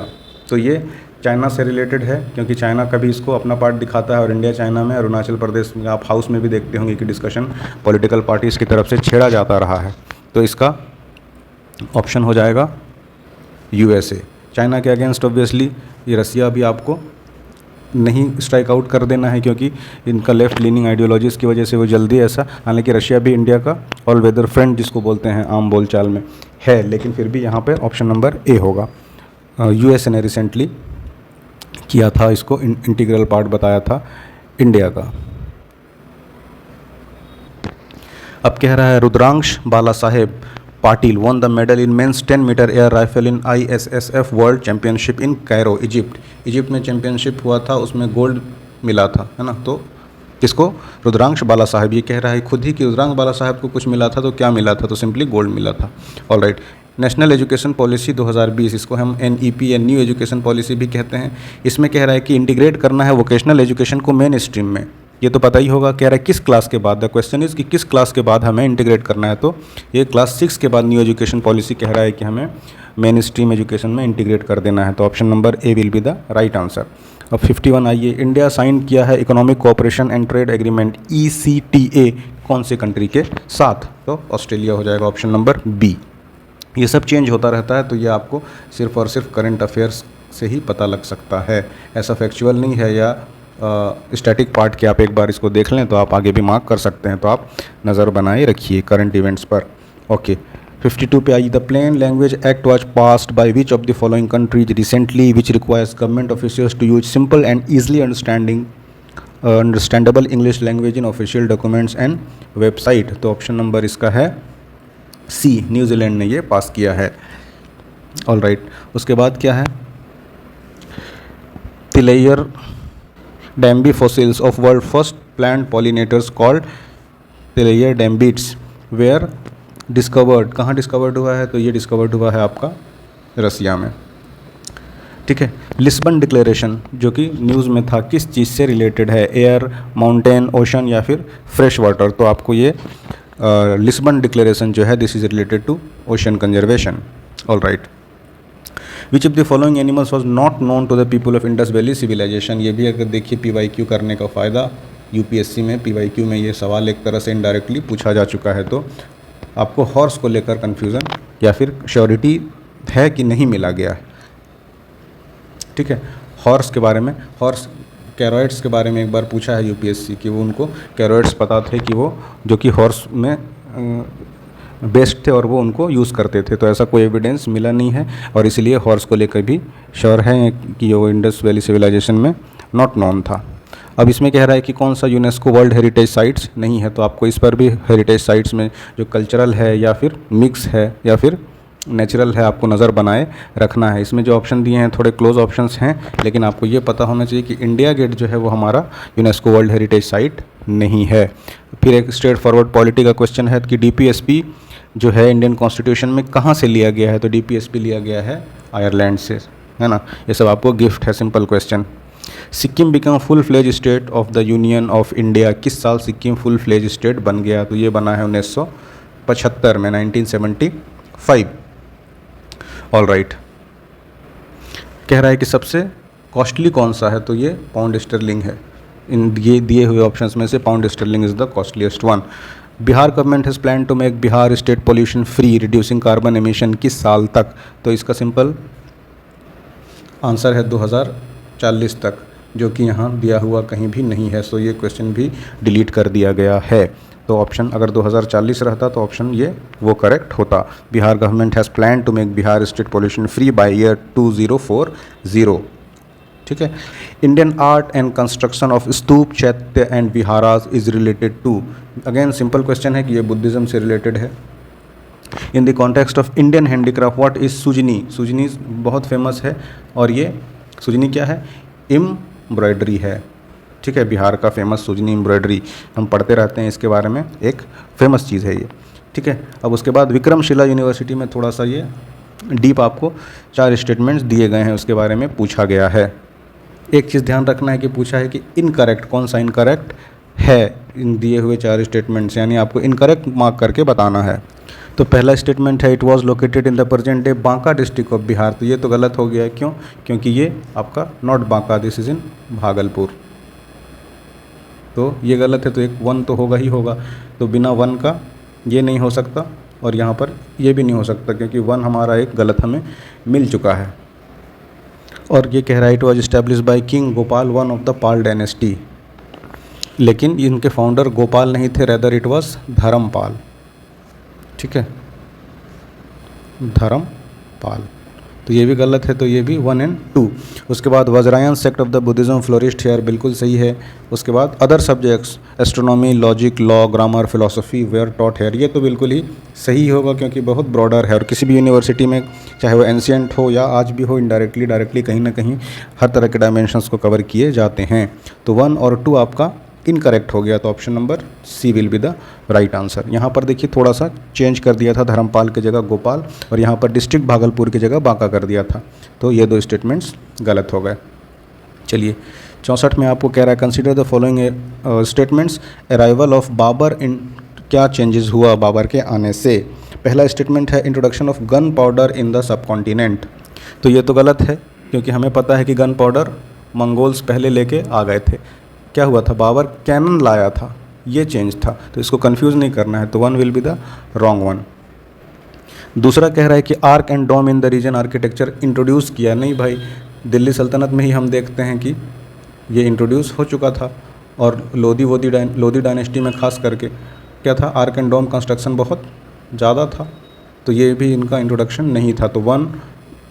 तो ये चाइना से रिलेटेड है, क्योंकि चाइना कभी इसको अपना पार्ट दिखाता है और इंडिया चाइना में, अरुणाचल प्रदेश में आप हाउस में भी देखते होंगे कि डिस्कशन पॉलिटिकल पार्टीज़ की तरफ से छेड़ा जाता रहा है। तो इसका ऑप्शन हो जाएगा USA। चाइना के अगेंस्ट ऑब्वियसली ये रसिया भी आपको नहीं स्ट्राइक आउट कर देना है, क्योंकि इनका लेफ्ट लीनिंग आइडियोलॉजीज़ की वजह से वो जल्दी ऐसा, हालांकि रशिया भी इंडिया का ऑल वेदर फ्रेंड जिसको बोलते हैं आम बोलचाल में है, लेकिन फिर भी यहाँ पे ऑप्शन नंबर A होगा। USA ने रिसेंटली किया था इसको, इंटीग्रल पार्ट बताया था इंडिया का। अब कह रहा है Rudransh Bala Saheb Patil won the medal in men's 10 metre air rifle in ISSF world championship in Cairo Egypt में चैम्पियनशिप हुआ था, उसमें गोल्ड मिला था, है ना। तो किसको, रुद्रांश बाला साहेब। ये कह रहा है खुद ही कि रुद्रांश बाला साहेब को कुछ मिला था, तो क्या मिला था, तो सिंपली गोल्ड मिला था। All right, national education policy 2020, इसको हम NEP या न्यू एजुकेशन पॉलिसी भी कहते हैं। इसमें कह रहा है कि इंटीग्रेट करना है वोकेशनल एजुकेशन को मेन स्ट्रीम में। ये तो पता ही होगा, कह रहा है किस क्लास के बाद, द क्वेश्चन इज़ कि किस क्लास के बाद हमें इंटीग्रेट करना है। तो ये क्लास 6 के बाद न्यू एजुकेशन पॉलिसी कह रहा है कि हमें मेन स्ट्रीम एजुकेशन में इंटीग्रेट कर देना है। तो option number A will be the right answer. अब 51 आइए, इंडिया साइन किया है economic cooperation and trade agreement ECTA कौन से कंट्री के साथ। तो ऑस्ट्रेलिया हो जाएगा ऑप्शन नंबर बी। ये सब चेंज होता रहता है, तो ये आपको सिर्फ और सिर्फ करंट अफेयर्स से ही पता लग सकता है, ऐसा फैक्चुअल नहीं है या स्टैटिक पार्ट के आप एक बार इसको देख लें तो आप आगे भी मार्क कर सकते हैं, तो आप नज़र बनाए रखिए करंट इवेंट्स पर। ओके 52 पे आई, the plain language act was passed by which of the following countries recently which requires government officials to use simple and easily understandable English language in official documents and website. तो option number इसका है सी, New Zealand ने ये पास किया है। All right, उसके बाद क्या है, Tillyardembia fossils of world first plant pollinators called Tillyardembiids were discovered, कहाँ डिस्कवर्ड हुआ है, तो ये डिस्कवर्ड हुआ है आपका रसिया में। ठीक है, लिस्बन डिक्लेरेशन जो कि न्यूज़ में था, किस चीज़ से रिलेटेड है, एयर, माउंटेन, ओशन या फिर फ्रेश वाटर, तो आपको ये लिस्बन डिक्लेरेशन जो है this is related to ocean conservation. All right, which of the following animals was not known to the people of Indus valley civilization. ये भी अगर देखिए PYQ करने का फ़ायदा, UPSC में PYQ में ये सवाल एक तरह से इनडायरेक्टली पूछा जा चुका है, तो आपको हॉर्स को लेकर कन्फ्यूज़न या फिर श्योरिटी है कि नहीं मिला गया है। ठीक है, हॉर्स के बारे में, हॉर्स कैरोइड्स के बारे में एक बार पूछा है UPSC कि वो उनको कैरोइड्स पता थे कि वो जो कि हॉर्स में बेस्ट थे और वो उनको यूज़ करते थे, तो ऐसा कोई एविडेंस मिला नहीं है और इसलिए हॉर्स को लेकर भी श्योर है कि वो इंडस वैली सिविलाइजेशन में नॉट नॉन था। अब इसमें कह रहा है कि कौन सा यूनेस्को वर्ल्ड हेरिटेज साइट्स नहीं है, तो आपको इस पर भी हेरिटेज साइट्स में जो कल्चरल है या फिर मिक्स है या फिर नेचुरल है, आपको नज़र बनाए रखना है। इसमें जो ऑप्शन दिए हैं थोड़े क्लोज ऑप्शंस हैं, लेकिन आपको ये पता होना चाहिए कि इंडिया गेट जो है वो हमारा यूनेस्को वर्ल्ड हेरिटेज साइट नहीं है। फिर एक स्ट्रेट फॉरवर्ड पॉलिटी का क्वेश्चन है कि DPSP जो है इंडियन कॉन्स्टिट्यूशन में कहाँ से लिया गया है, तो DPSP लिया गया है आयरलैंड से, है ना। ये सब आपको गिफ्ट है, simple question. Sikkim become full fledge state of the union of India, किस साल सिक्किम फुल फ्लेज स्टेट बन गया, तो ये बना है 1975 में, 1975। ऑल राइट, कह रहा है कि सबसे कॉस्टली कौन सा है, तो ये पाउंड स्टर्लिंग है। इन ये दिए हुए ऑप्शंस में से pound sterling is the costliest one. Bihar government has plan to make Bihar state pollution free reducing carbon emission किस साल तक, तो इसका सिंपल आंसर है 2040 तक, जो कि यहाँ दिया हुआ कहीं भी नहीं है, सो ये क्वेश्चन भी डिलीट कर दिया गया है। तो ऑप्शन अगर 2040 रहता तो ऑप्शन ये वो करेक्ट होता। Bihar government has plan to make Bihar state pollution free by year 2040। ठीक है, Indian art and construction of stupa, chaitya and viharas is related to, again simple question है कि ये बुद्धिज़्म से रिलेटेड है। In the context of Indian handicraft what is Sujani, Sujani बहुत famous है और ये सुजनी क्या है, एम्ब्रॉयडरी है। ठीक है, बिहार का फेमस सुजनी एम्ब्रॉयडरी, हम पढ़ते रहते हैं इसके बारे में, एक फेमस चीज़ है ये। ठीक है, अब उसके बाद विक्रमशिला यूनिवर्सिटी में थोड़ा सा ये डीप आपको 4 स्टेटमेंट्स दिए गए हैं, उसके बारे में पूछा गया है। एक चीज़ ध्यान रखना है कि पूछा है कि इनकरेक्ट, कौन सा इनकरेक्ट है इन दिए हुए 4 स्टेटमेंट्स, यानी आपको इनकरेक्ट मार्क करके बताना है। तो पहला स्टेटमेंट है it was located in the present day Banka district of Bihar, तो ये तो गलत हो गया है, क्यों, क्योंकि ये आपका नॉट बांका, दिस इज़ इन भागलपुर, तो ये गलत है, तो एक 1 तो होगा ही होगा, तो बिना 1 का ये नहीं हो सकता और यहाँ पर ये भी नहीं हो सकता क्योंकि 1 हमारा एक गलत हमें मिल चुका है। और ये कह रहा है it was establish by king Gopal one of the Pal dynasty, लेकिन इनके फाउंडर गोपाल नहीं थे, रेदर इट वाज धर्मपाल। ठीक है, धर्मपाल, तो ये भी गलत है, तो ये भी 1 और 2। उसके बाद Vajrayana sect of the Buddhism flourished here, बिल्कुल सही है। उसके बाद other subjects astronomy, logic, law, grammar, philosophy were taught here, ये तो बिल्कुल ही सही होगा क्योंकि बहुत ब्रॉडर है और किसी भी यूनिवर्सिटी में चाहे वो एंशियंट हो या आज भी हो, इनडायरेक्टली डायरेक्टली कहीं ना कहीं हर तरह के डायमेंशंस को कवर किए जाते हैं। तो 1 और 2 आपका इनकरेक्ट हो गया, तो option number C will be the right answer. यहाँ पर देखिए थोड़ा सा चेंज कर दिया था, धर्मपाल की जगह गोपाल और यहाँ पर डिस्ट्रिक्ट भागलपुर की जगह बांका कर दिया था, तो ये 2 स्टेटमेंट्स गलत हो गए। चलिए 64 में आपको कह रहा है consider the following statements, arrival of Babur in, क्या चेंजेस हुआ बाबर के आने से। पहला स्टेटमेंट है introduction of gun powder in the sub continent, तो ये तो गलत है क्योंकि हमें पता है कि गन पाउडर मंगोल्स पहले लेके आ गए थे। क्या हुआ था, बाबर कैनन लाया था, ये चेंज था, तो इसको कंफ्यूज नहीं करना है, तो 1 will be the wrong one. दूसरा कह रहा है कि arch and dome in the region architecture introduce किया। नहीं भाई, दिल्ली सल्तनत में ही हम देखते हैं कि ये इंट्रोड्यूस हो चुका था, और लोधी डायनेस्टी में खास करके क्या था, आर्क एंड डोम कंस्ट्रक्शन बहुत ज़्यादा था, तो ये भी इनका इंट्रोडक्शन नहीं था। तो 1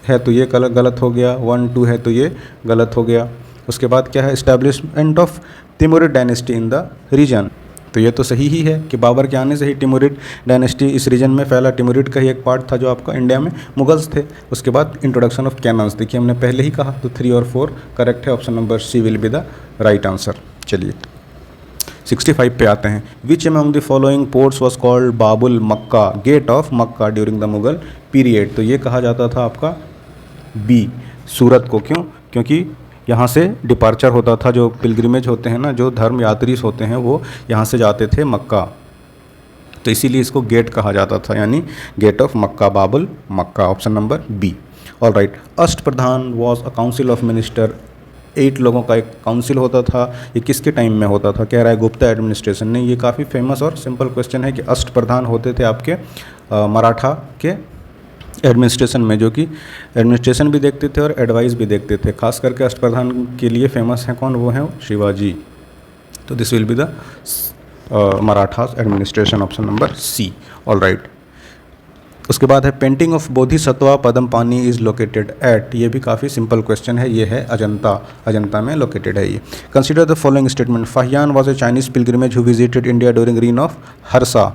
है तो ये गलत हो गया, 1 2 है तो ये गलत हो गया। उसके बाद क्या है, establishment of Timurid dynasty in the region, तो ये तो सही ही है कि बाबर के आने से ही तिमुरिड डायनेस्टी इस रीजन में फैला। तिमुरिड का ही एक पार्ट था जो आपका इंडिया में मुगल्स थे। उसके बाद इंट्रोडक्शन ऑफ कैनन्स, देखिए हमने पहले ही कहा, तो 3 और 4 करेक्ट है, option number C will be the right answer. चलिए 65 पे आते हैं। Which among the following ports was called Babul Mecca, gate of Mecca during the Mughal period, तो ये कहा जाता था आपका बी, सूरत को। क्यों? क्योंकि यहाँ से डिपार्चर होता था, जो पिलग्रिमेज होते हैं ना, जो धर्म यात्री होते हैं वो यहाँ से जाते थे मक्का, तो इसीलिए इसको गेट कहा जाता था, यानी gate of Mecca, Babul Mecca, option number B. All right. Ashtapradhan was a council of minister, 8 लोगों का एक काउंसिल होता था, ये किसके टाइम में होता था? कह रहा है गुप्ता एडमिनिस्ट्रेशन ने। ये काफ़ी फेमस और सिंपल क्वेश्चन है कि अष्टप्रधान होते थे आपके मराठा के एडमिनिस्ट्रेशन में, जो कि एडमिनिस्ट्रेशन भी देखते थे और एडवाइस भी देखते थे। खास करके अष्टप्रधान के लिए फेमस हैं कौन? वो हैं शिवाजी। तो this will be the Marathas administration, option number C. All right. उसके बाद है painting of Bodhisattva Padmapani is located at, ये भी काफ़ी सिंपल क्वेश्चन है, ये है अजंता में लोकेटेड है ये। Consider the following statement, Fahien was a Chinese pilgrimage who visited India during reign of Harsha,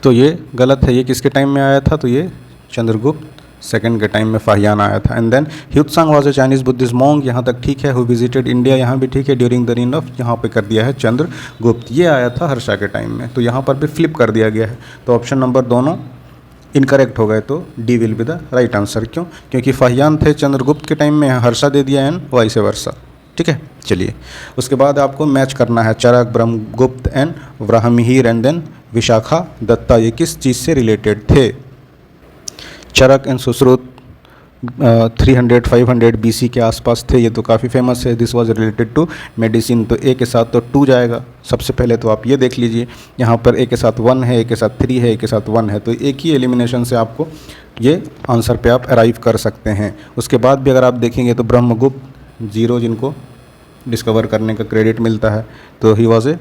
तो ये गलत है। ये किसके टाइम में आया था? तो ये चंद्रगुप्त सेकंड के टाइम में फाहियान आया था। And then Hiuen Tsang was a Chinese Buddhist monk, यहाँ तक ठीक है। हु विजिटेड इंडिया, यहाँ भी ठीक है। ड्यूरिंग द रीन ऑफ, यहाँ पे कर दिया है चंद्रगुप्त, ये आया था हर्षा के टाइम में, तो यहाँ पर भी फ्लिप कर दिया गया है। तो ऑप्शन नंबर दोनों इनकरेक्ट हो गए, तो D will be the right answer. क्यों? क्योंकि फाहियान थे चंद्रगुप्त के टाइम में, हर्षा दे दिया एंड वाइस वर्सा। ठीक है, चलिए उसके बाद आपको मैच करना है Charak, Brahmagupta and Varahamihira and then Vishakha Datta, ये किस चीज़ से रिलेटेड थे? चरक एंड सुश्रुत 300-500 BC के आसपास थे, ये तो काफ़ी फेमस है। This was related to medicine, तो ए के साथ तो 2 जाएगा। सबसे पहले तो आप ये देख लीजिए, यहाँ पर ए के साथ 1 है, ए के साथ 3 है, ए के साथ 1 है, तो एक ही एलिमिनेशन से आपको ये आंसर पे आप अराइव कर सकते हैं। उसके बाद भी अगर आप देखेंगे तो ब्रह्मगुप्त 0 जिनको डिस्कवर करने का क्रेडिट मिलता है, तो ही वॉज ए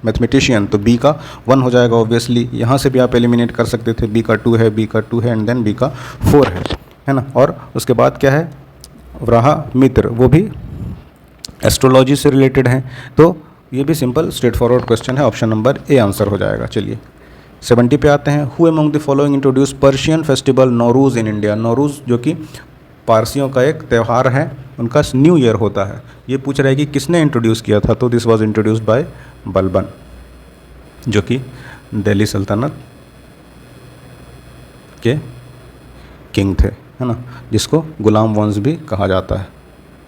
मैथमेटिशियन, तो बी का 1 हो जाएगा ऑब्वियसली। यहाँ से भी आप एलिमिनेट कर सकते थे, बी का 2 है, बी का 2 है एंड देन बी का 4 है ना। और उसके बाद क्या है, व्राहमित्र, वो भी एस्ट्रोलॉजी से रिलेटेड हैं, तो ये भी सिंपल स्ट्रेट फॉरवर्ड क्वेश्चन है, ऑप्शन नंबर ए आंसर हो जाएगा। चलिए 70 पे आते हैं। Who among the following introduce Persian festival Nowruz in India, Nowruz जो कि पारसियों का एक त्यौहार है, उनका न्यू ईयर होता है। ये पूछ रहा है कि किसने इंट्रोड्यूस किया था, तो this was introduced by Balban, जो कि दिल्ली सल्तनत के किंग थे, है ना, जिसको गुलाम वंश भी कहा जाता है,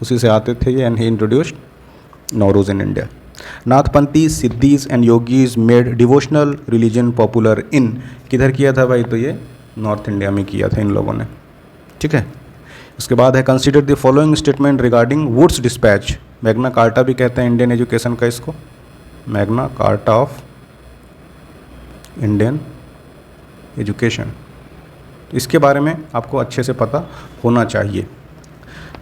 उसी से आते थे ये। And he introduced Nowruz in India. Nathpanthi siddhis and yogis made devotional religion popular in, किधर किया था भाई? तो ये नॉर्थ इंडिया में किया था इन लोगों ने। ठीक है, उसके बाद है consider the following statement regarding Wood's despatch, Magna Carta भी कहते हैं इंडियन एजुकेशन का इसको, Magna Carta of Indian education, इसके बारे में आपको अच्छे से पता होना चाहिए।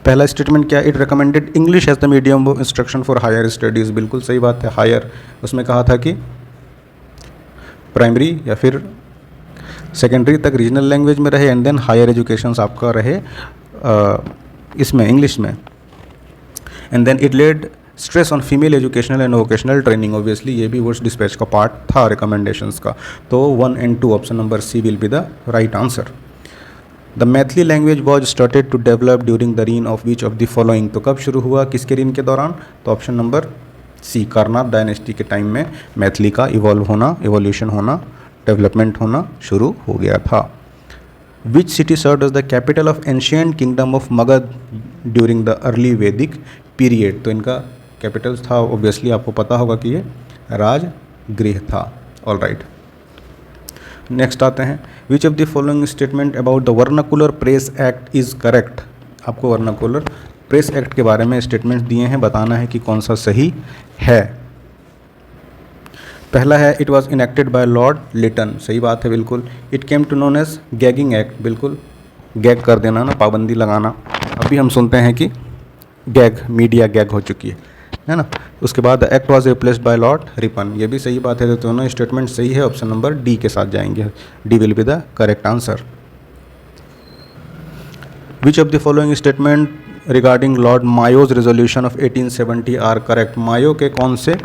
पहला स्टेटमेंट क्या? It recommended English as the medium of instruction for higher studies, बिल्कुल सही बात है। हायर, उसमें कहा था कि प्राइमरी या फिर सेकेंडरी तक रीजनल लैंग्वेज में रहे एंड देन हायर एजुकेशंस आपका रहे इसमें इंग्लिश में। And then it laid stress on female educational and vocational training, obviously ये भी वुड्स डिस्पैच का पार्ट था रिकमेंडेशंस का। तो 1 and 2 option number C will be the right answer. The Maithili language was started to develop during the reign of which of the following, तो कब शुरू हुआ, किसके रीन के दौरान? तो option number C, Karnat dynasty के टाइम में मैथिली का इवोल्यूशन होना, डेवलपमेंट होना शुरू हो गया था। Which city served as the capital of ancient kingdom of Magadha during the early Vedic period, तो इनका कैपिटल था, ऑब्वियसली आपको पता होगा कि ये राजगृह था। ऑल राइट, नेक्स्ट आते हैं। Which of the following statement about the vernacular press act is correct, आपको वर्नाकुलर प्रेस एक्ट के बारे में स्टेटमेंट दिए हैं, बताना है कि कौन सा सही है। पहला है it was enacted by Lord Lytton, सही बात है बिल्कुल। It came to known as gagging act, बिल्कुल, गैग कर देना ना, पाबंदी लगाना। अभी हम सुनते हैं कि गैग, मीडिया गैग हो चुकी है ना। उसके बाद act was replaced by Lord Ripon, ये भी सही बात है। तो दोनों स्टेटमेंट सही है, ऑप्शन नंबर डी के साथ जाएंगे, D will be the correct answer. Which of the following statement regarding Lord Mayo's resolution of 1870 are correct, Mayo के कौन से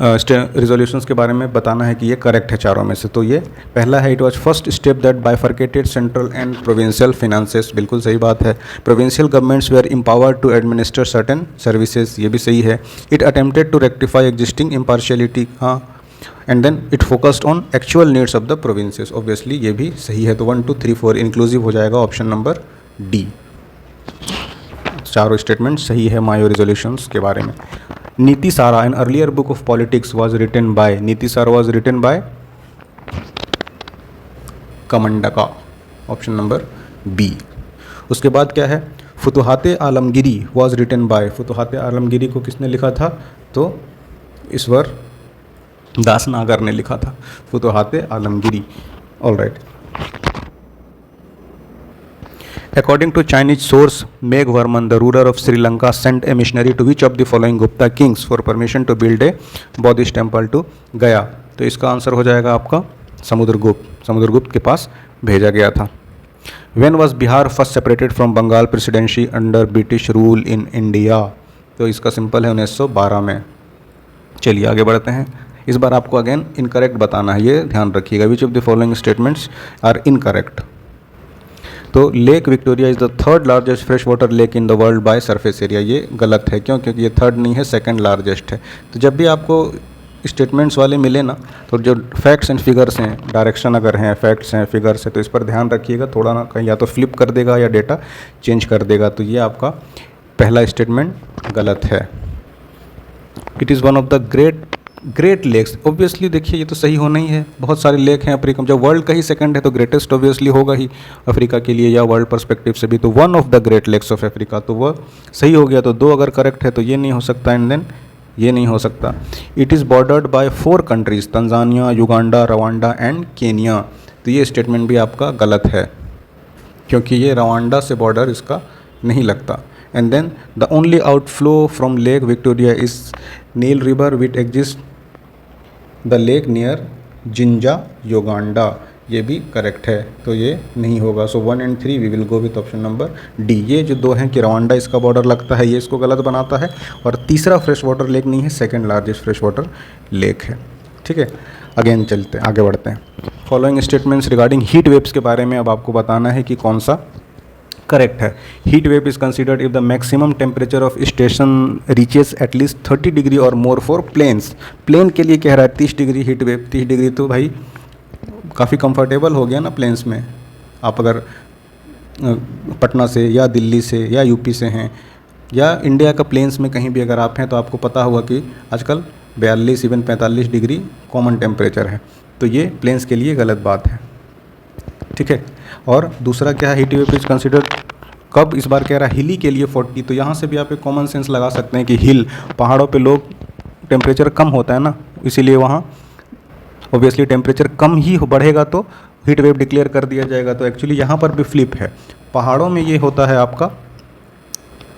रिजोल्यूशंस के बारे में बताना है कि ये करेक्ट है चारों में से। तो ये पहला है, it was first step that bifurcated central and provincial finances, बिल्कुल सही बात है। Provincial governments were empowered to administer certain services, ये भी सही है। It attempted to rectify existing impartiality, हाँ। And then it focused on actual needs of the provinces, obviously ये भी सही है। तो 1 2 3 4 इंक्लूसिव हो जाएगा ऑप्शन नंबर डी। चारों स्टेटमेंट सही है मायो रिजोल्यूशंस के बारे में। Nitisara, an earlier book of politics was written by, Nitisara was written by Kamandaka, option number B. उसके बाद क्या है, Futuhate Alamgiri was written by, Futuhate Alamgiri को किसने लिखा था, तो ईश्वर दास नागर ने लिखा था, Futuhate Alamgiri. All right. According to Chinese source, Meghvarman, the ruler of Sri Lanka, sent a missionary to which of the following Gupta kings for permission to build a Buddhist temple to Gaya? तो इसका answer हो जाएगा आपका समुद्रगुप्त, समुद्रगुप्त के पास भेजा गया था। When was Bihar first separated from Bengal presidency under British rule in India? तो इसका सिंपल है 1912 में। चलिए आगे बढ़ते हैं। इस बार आपको अगेन इनकरेक्ट बताना है, ये ध्यान रखिएगा। Which of the following statements are incorrect? तो lake Victoria is the third largest fresh water lake in the world by surface area, ये गलत है। क्यों? क्योंकि ये थर्ड नहीं है, सेकंड लार्जेस्ट है। तो जब भी आपको स्टेटमेंट्स वाले मिले ना, तो जो फैक्ट्स एंड फिगर्स हैं, डायरेक्शन अगर हैं, फैक्ट्स हैं, फिगर्स हैं, तो इस पर ध्यान रखिएगा। थोड़ा ना कहीं या तो फ्लिप कर देगा या डेटा चेंज कर देगा। तो ये आपका पहला स्टेटमेंट गलत है। It is one of the great lakes, obviously देखिए ये तो सही होना ही है। बहुत सारे लेक हैं अफ्रीका में, जब वर्ल्ड का ही सेकंड है तो ग्रेटेस्ट ऑब्वियसली होगा ही अफ्रीका के लिए या वर्ल्ड पर्सपेक्टिव से भी। तो one of the great lakes of Africa, तो वह सही हो गया। तो 2 अगर करेक्ट है तो ये नहीं हो सकता, एंड देन ये नहीं हो सकता। It is bordered by 4 countries, Tanzania, Uganda, Rwanda and Kenya. तो ये स्टेटमेंट भी आपका गलत है, क्योंकि ये रवांडा से बॉर्डर इसका नहीं लगता। And then the only outflow from lake Victoria is Nile river which exist the lake near Jinja, Uganda, ये भी करेक्ट है। तो ये नहीं होगा। So 1 and 3 we will go with option number D. ये जो 2 हैं कि रवांडा इसका बॉर्डर लगता है, ये इसको गलत बनाता है। और तीसरा फ्रेश वाटर लेक नहीं है, second largest fresh water lake है। ठीक है, अगेन चलते हैं, आगे बढ़ते हैं। Following statements regarding heat waves के बारे में अब आपको बताना है कि कौन सा करेक्ट है। Heat wave is considered if the maximum temperature of station reaches at least 30 degree और मोर फॉर प्लेन्स। प्लेन के लिए कह रहा है 30 डिग्री हीट वेव। 30 डिग्री तो भाई काफ़ी कंफर्टेबल हो गया ना प्लेन्स में। आप अगर पटना से या दिल्ली से या यूपी से हैं या इंडिया का प्लेन्स में कहीं भी अगर आप हैं, तो आपको पता होगा कि आजकल 42 इवन 45 डिग्री कॉमन टेम्परेचर है। तो ये प्लेन्स के लिए गलत बात है। ठीक है, और दूसरा क्या है, हीट वेव इज कंसिडर्ड कब, इस बार कह रहा है हिली के लिए 40। तो यहाँ से भी आप एक कॉमन सेंस लगा सकते हैं कि हिल, पहाड़ों पे लोग टेम्परेचर कम होता है ना, इसीलिए वहाँ ऑब्वियसली टेम्परेचर कम ही बढ़ेगा तो हीट वेव डिक्लेयर कर दिया जाएगा। तो एक्चुअली यहाँ पर भी फ्लिप है, पहाड़ों में ये होता है आपका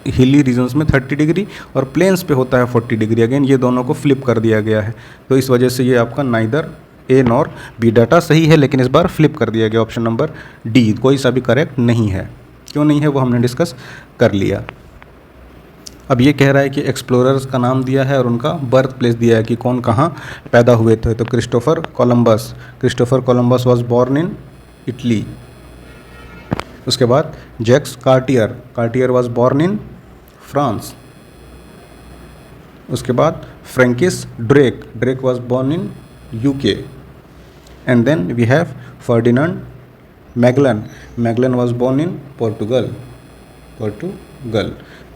हिली रीजन्स में 30 डिग्री और प्लेन्स पे होता है 40 डिग्री। अगेन ये दोनों को फ्लिप कर दिया गया है, तो इस वजह से ये आपका neither A nor be. Data सही है लेकिन इस बार फ्लिप कर दिया गया, ऑप्शन नंबर डी कोई सा भी करेक्ट नहीं है। क्यों नहीं है वो हमने डिस्कस कर लिया। अब ये कह रहा है कि एक्सप्लोरर्स का नाम दिया है और उनका बर्थ प्लेस दिया है कि कौन कहाँ पैदा हुए थे। तो Christopher Columbus was born in Italy. उसके बाद Jacques Cartier was born in France. उसके बाद Francis Drake was born in UK। and then we have Ferdinand Magellan was born in Portugal।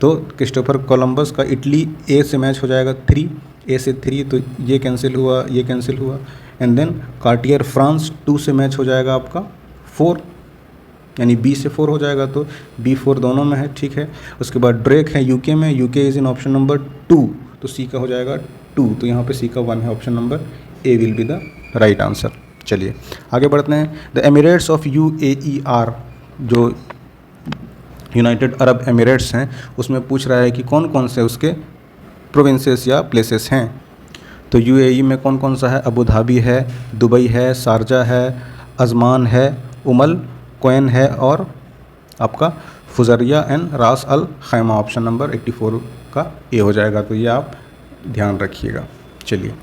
तो क्रिस्टोफर कोलंबस का इटली ए से match हो जाएगा 3, ए से 3, तो ये कैंसिल हुआ। एंड देन कार्टियर फ्रांस 2 से मैच हो जाएगा आपका 4, यानी बी से 4 हो जाएगा, तो B4 दोनों में है। ठीक है, उसके बाद ड्रेक है UK में, UK is in option number 2, तो सी का हो जाएगा 2, तो यहाँ पे सी का 1 है, option number A will be the right answer. चलिए आगे बढ़ते हैं। द एमिरेट्स ऑफ UAE जो यूनाइटेड अरब एमिरेट्स हैं, उसमें पूछ रहा है कि कौन कौन से उसके प्रोविंसेस या प्लेसेस हैं। तो UAE में कौन कौन सा है? अबू धाबी है, दुबई है, शारजा है, अजमान है, उमल कोयन है और आपका फुजरिया एंड रास अल खैमा, ऑप्शन नंबर 84 का ए हो जाएगा। तो ये आप ध्यान रखिएगा। चलिए,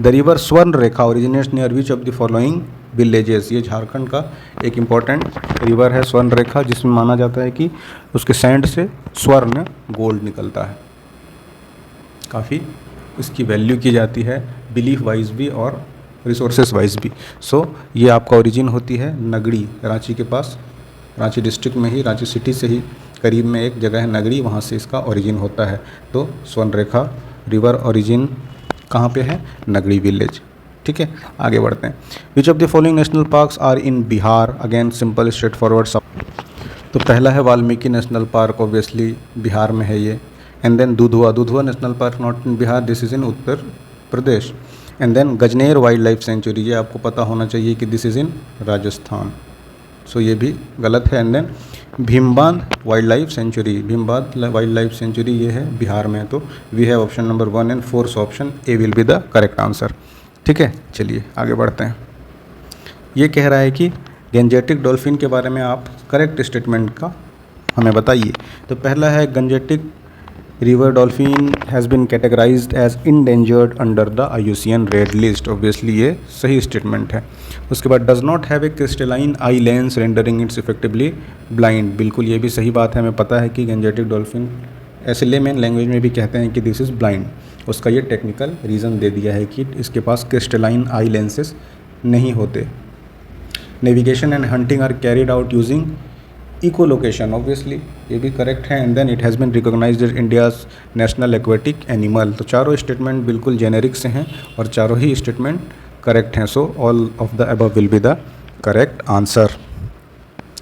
the river Swarnarekha originates near which of the following villages. ये झारखंड का एक इम्पॉर्टेंट रिवर है स्वर्ण रेखा, जिसमें माना जाता है कि उसके सैंड से स्वर्ण गोल्ड निकलता है। काफ़ी इसकी वैल्यू की जाती है बिलीफ वाइज भी और रिसोर्सेस वाइज भी। सो ये आपका ओरिजिन होती है नगड़ी, रांची के पास, रांची डिस्ट्रिक्ट में ही, रांची सिटी से ही करीब में एक जगह है नगड़ी, वहाँ से इसका ओरिजिन होता है। तो स्वर्ण रेखा रिवर ओरिजिन कहाँ पे है? नगड़ी विलेज। ठीक है, आगे बढ़ते हैं। Which of the following national parks are in Bihar? Again simple straight forward सब। तो पहला है Valmiki national park, obviously Bihar में है ये। And then Dudhwa national park not in Bihar, this is in Uttar Pradesh. And then Gajner wild life sanctuary, ये आपको पता होना चाहिए कि this is in Rajasthan. So ये भी गलत है। And then Bhimbandh wild life sanctuary, Bhimbandh wild life sanctuary ये है बिहार में। तो we have option number 1 and 4, option A will be the correct answer. ठीक है, चलिए आगे बढ़ते हैं। ये कह रहा है कि गंजेटिक डॉल्फिन के बारे में आप करेक्ट स्टेटमेंट का हमें बताइए। तो पहला है Gangetic river dolphin has been categorized as endangered under the IUCN red list, obviously ये सही स्टेटमेंट है। उसके बाद does not have a crystalline eye lens rendering its effectively blind, बिल्कुल ये भी सही बात है। हमें पता है कि गंजेटिक डॉल्फिन ऐसे लेमैन लैंग्वेज में भी कहते हैं कि दिस इज़ ब्लाइंड। उसका ये टेक्निकल रीज़न दे दिया है कि इसके पास क्रिस्टलाइन आई लेंसेस नहीं होते। Navigation and hunting are carried out using echo location, obviously ये भी करेक्ट है। And then it has been recognized as India's national aquatic animal. तो चारों स्टेटमेंट बिल्कुल जेनेरिक से हैं और चारों ही स्टेटमेंट करेक्ट हैं। So all of the above will be the correct answer.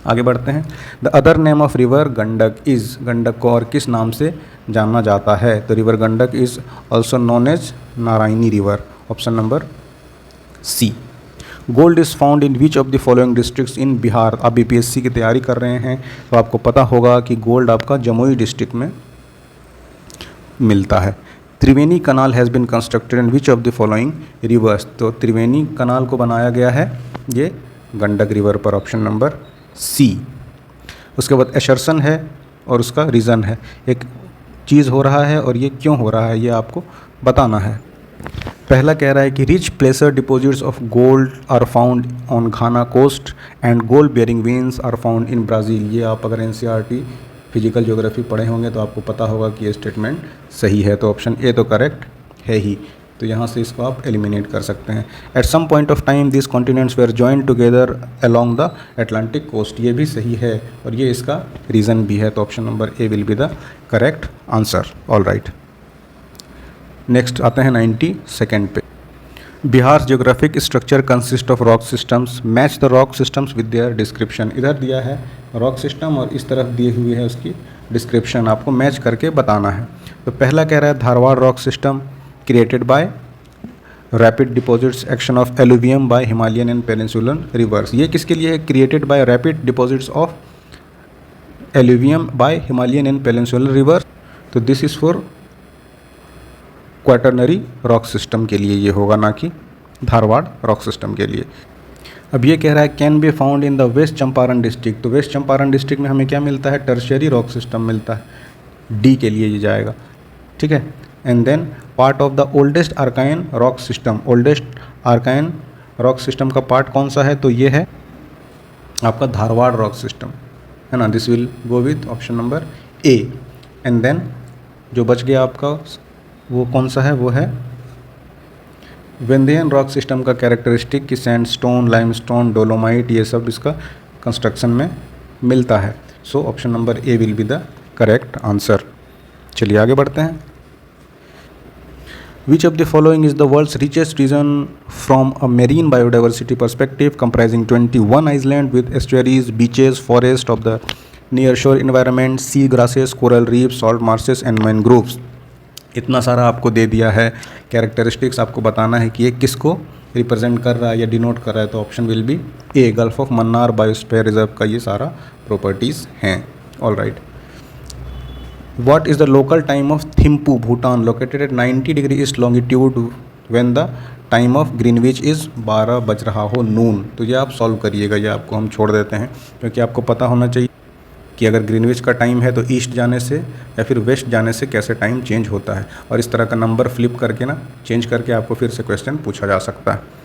आगे बढ़ते हैं। The other name of river Gandak is, Gandak को और किस नाम से जाना जाता है? तो river Gandak is also known as Narayani river, option number C. Gold is found in which of the following districts in Bihar. आप BPSC की तैयारी कर रहे हैं तो आपको पता होगा कि गोल्ड आपका जमुई डिस्ट्रिक्ट में मिलता है। Triveni canal has been constructed in which of the following rivers. तो त्रिवेणी कनाल को बनाया गया है ये गंडक रिवर पर, ऑप्शन नंबर सी। उसके बाद एशर्सन है और उसका रीज़न है, एक चीज़ हो रहा है और ये क्यों हो रहा है ये आपको बताना है। पहला कह रहा है कि rich placer deposits of gold are found on Ghana coast and gold bearing veins are found in Brazil. ये आप अगर NCERT फिजिकल ज्योग्राफी पढ़े होंगे तो आपको पता होगा कि ये स्टेटमेंट सही है। तो ऑप्शन ए तो करेक्ट है ही, तो यहाँ से इसको आप एलिमिनेट कर सकते हैं। At some point of time this continents were joint together along the Atlantic coast, ये भी सही है और ये इसका रीज़न भी है। तो option number A will be the correct answer. All right, next आते हैं 92nd पे। Bihar geographic structure consist of rock systems, match the rock systems with their description. इधर दिया है रॉक सिस्टम और इस तरफ दी हुई है उसकी डिस्क्रिप्शन, आपको मैच करके बताना है। तो पहला कह रहा है Dharwar rock system created by rapid deposits action of alluvium by Himalayan and peninsular rivers. ये किसके लिए है? Created by rapid deposits of alluvium by Himalayan and peninsular rivers. तो this is for quaternary rock system के लिए ये होगा, ना कि धारवाड़ रॉक सिस्टम के लिए। अब ये कह रहा है can be found in the west Champaran district. तो वेस्ट चंपारण डिस्ट्रिक्ट में हमें क्या मिलता है? टर्शियरी रॉक सिस्टम मिलता है, डी के लिए ये जाएगा। ठीक है, and then part of the oldest Archaean rock system, oldest Archaean rock system का पार्ट कौन सा है? तो ये है आपका धारवाड़ रॉक सिस्टम, है ना। This will go with option number A. And then जो बच गया आपका वो कौन सा है? वो है विंध्यन रॉक सिस्टम का कैरेक्टरिस्टिक कि सैंडस्टोन, लाइमस्टोन, डोलोमाइट, ये सब इसका कंस्ट्रक्शन में मिलता है। So option number A will be the correct answer. चलिए आगे बढ़ते हैं। Which of the following is the world's richest region from a marine biodiversity perspective comprising 21 island with estuaries, beaches, forest of the near shore environment, sea grasses, coral reef, salt marshes and mangroves. इतना सारा आपको दे दिया है characteristics, आपको बताना है कि ये किसको रिप्रेजेंट कर रहा है या डिनोट कर रहा है, तो option will be A, gulf of Mannar biosphere reserve का ये सारा प्रॉपर्टीज़ हैं। All right, what is the local time of Thimphu Bhutan located at 90 degree east longitude when the time of Greenwich is 12 बज रहा हो नून। तो ये आप सॉल्व करिएगा, ये आपको हम छोड़ देते हैं क्योंकि आपको पता होना चाहिए कि अगर ग्रीनविच का टाइम है तो ईस्ट जाने से या फिर वेस्ट जाने से कैसे टाइम चेंज होता है, और इस तरह का नंबर फ्लिप करके ना चेंज करके आपको फिर से क्वेश्चन पूछा जा सकता है।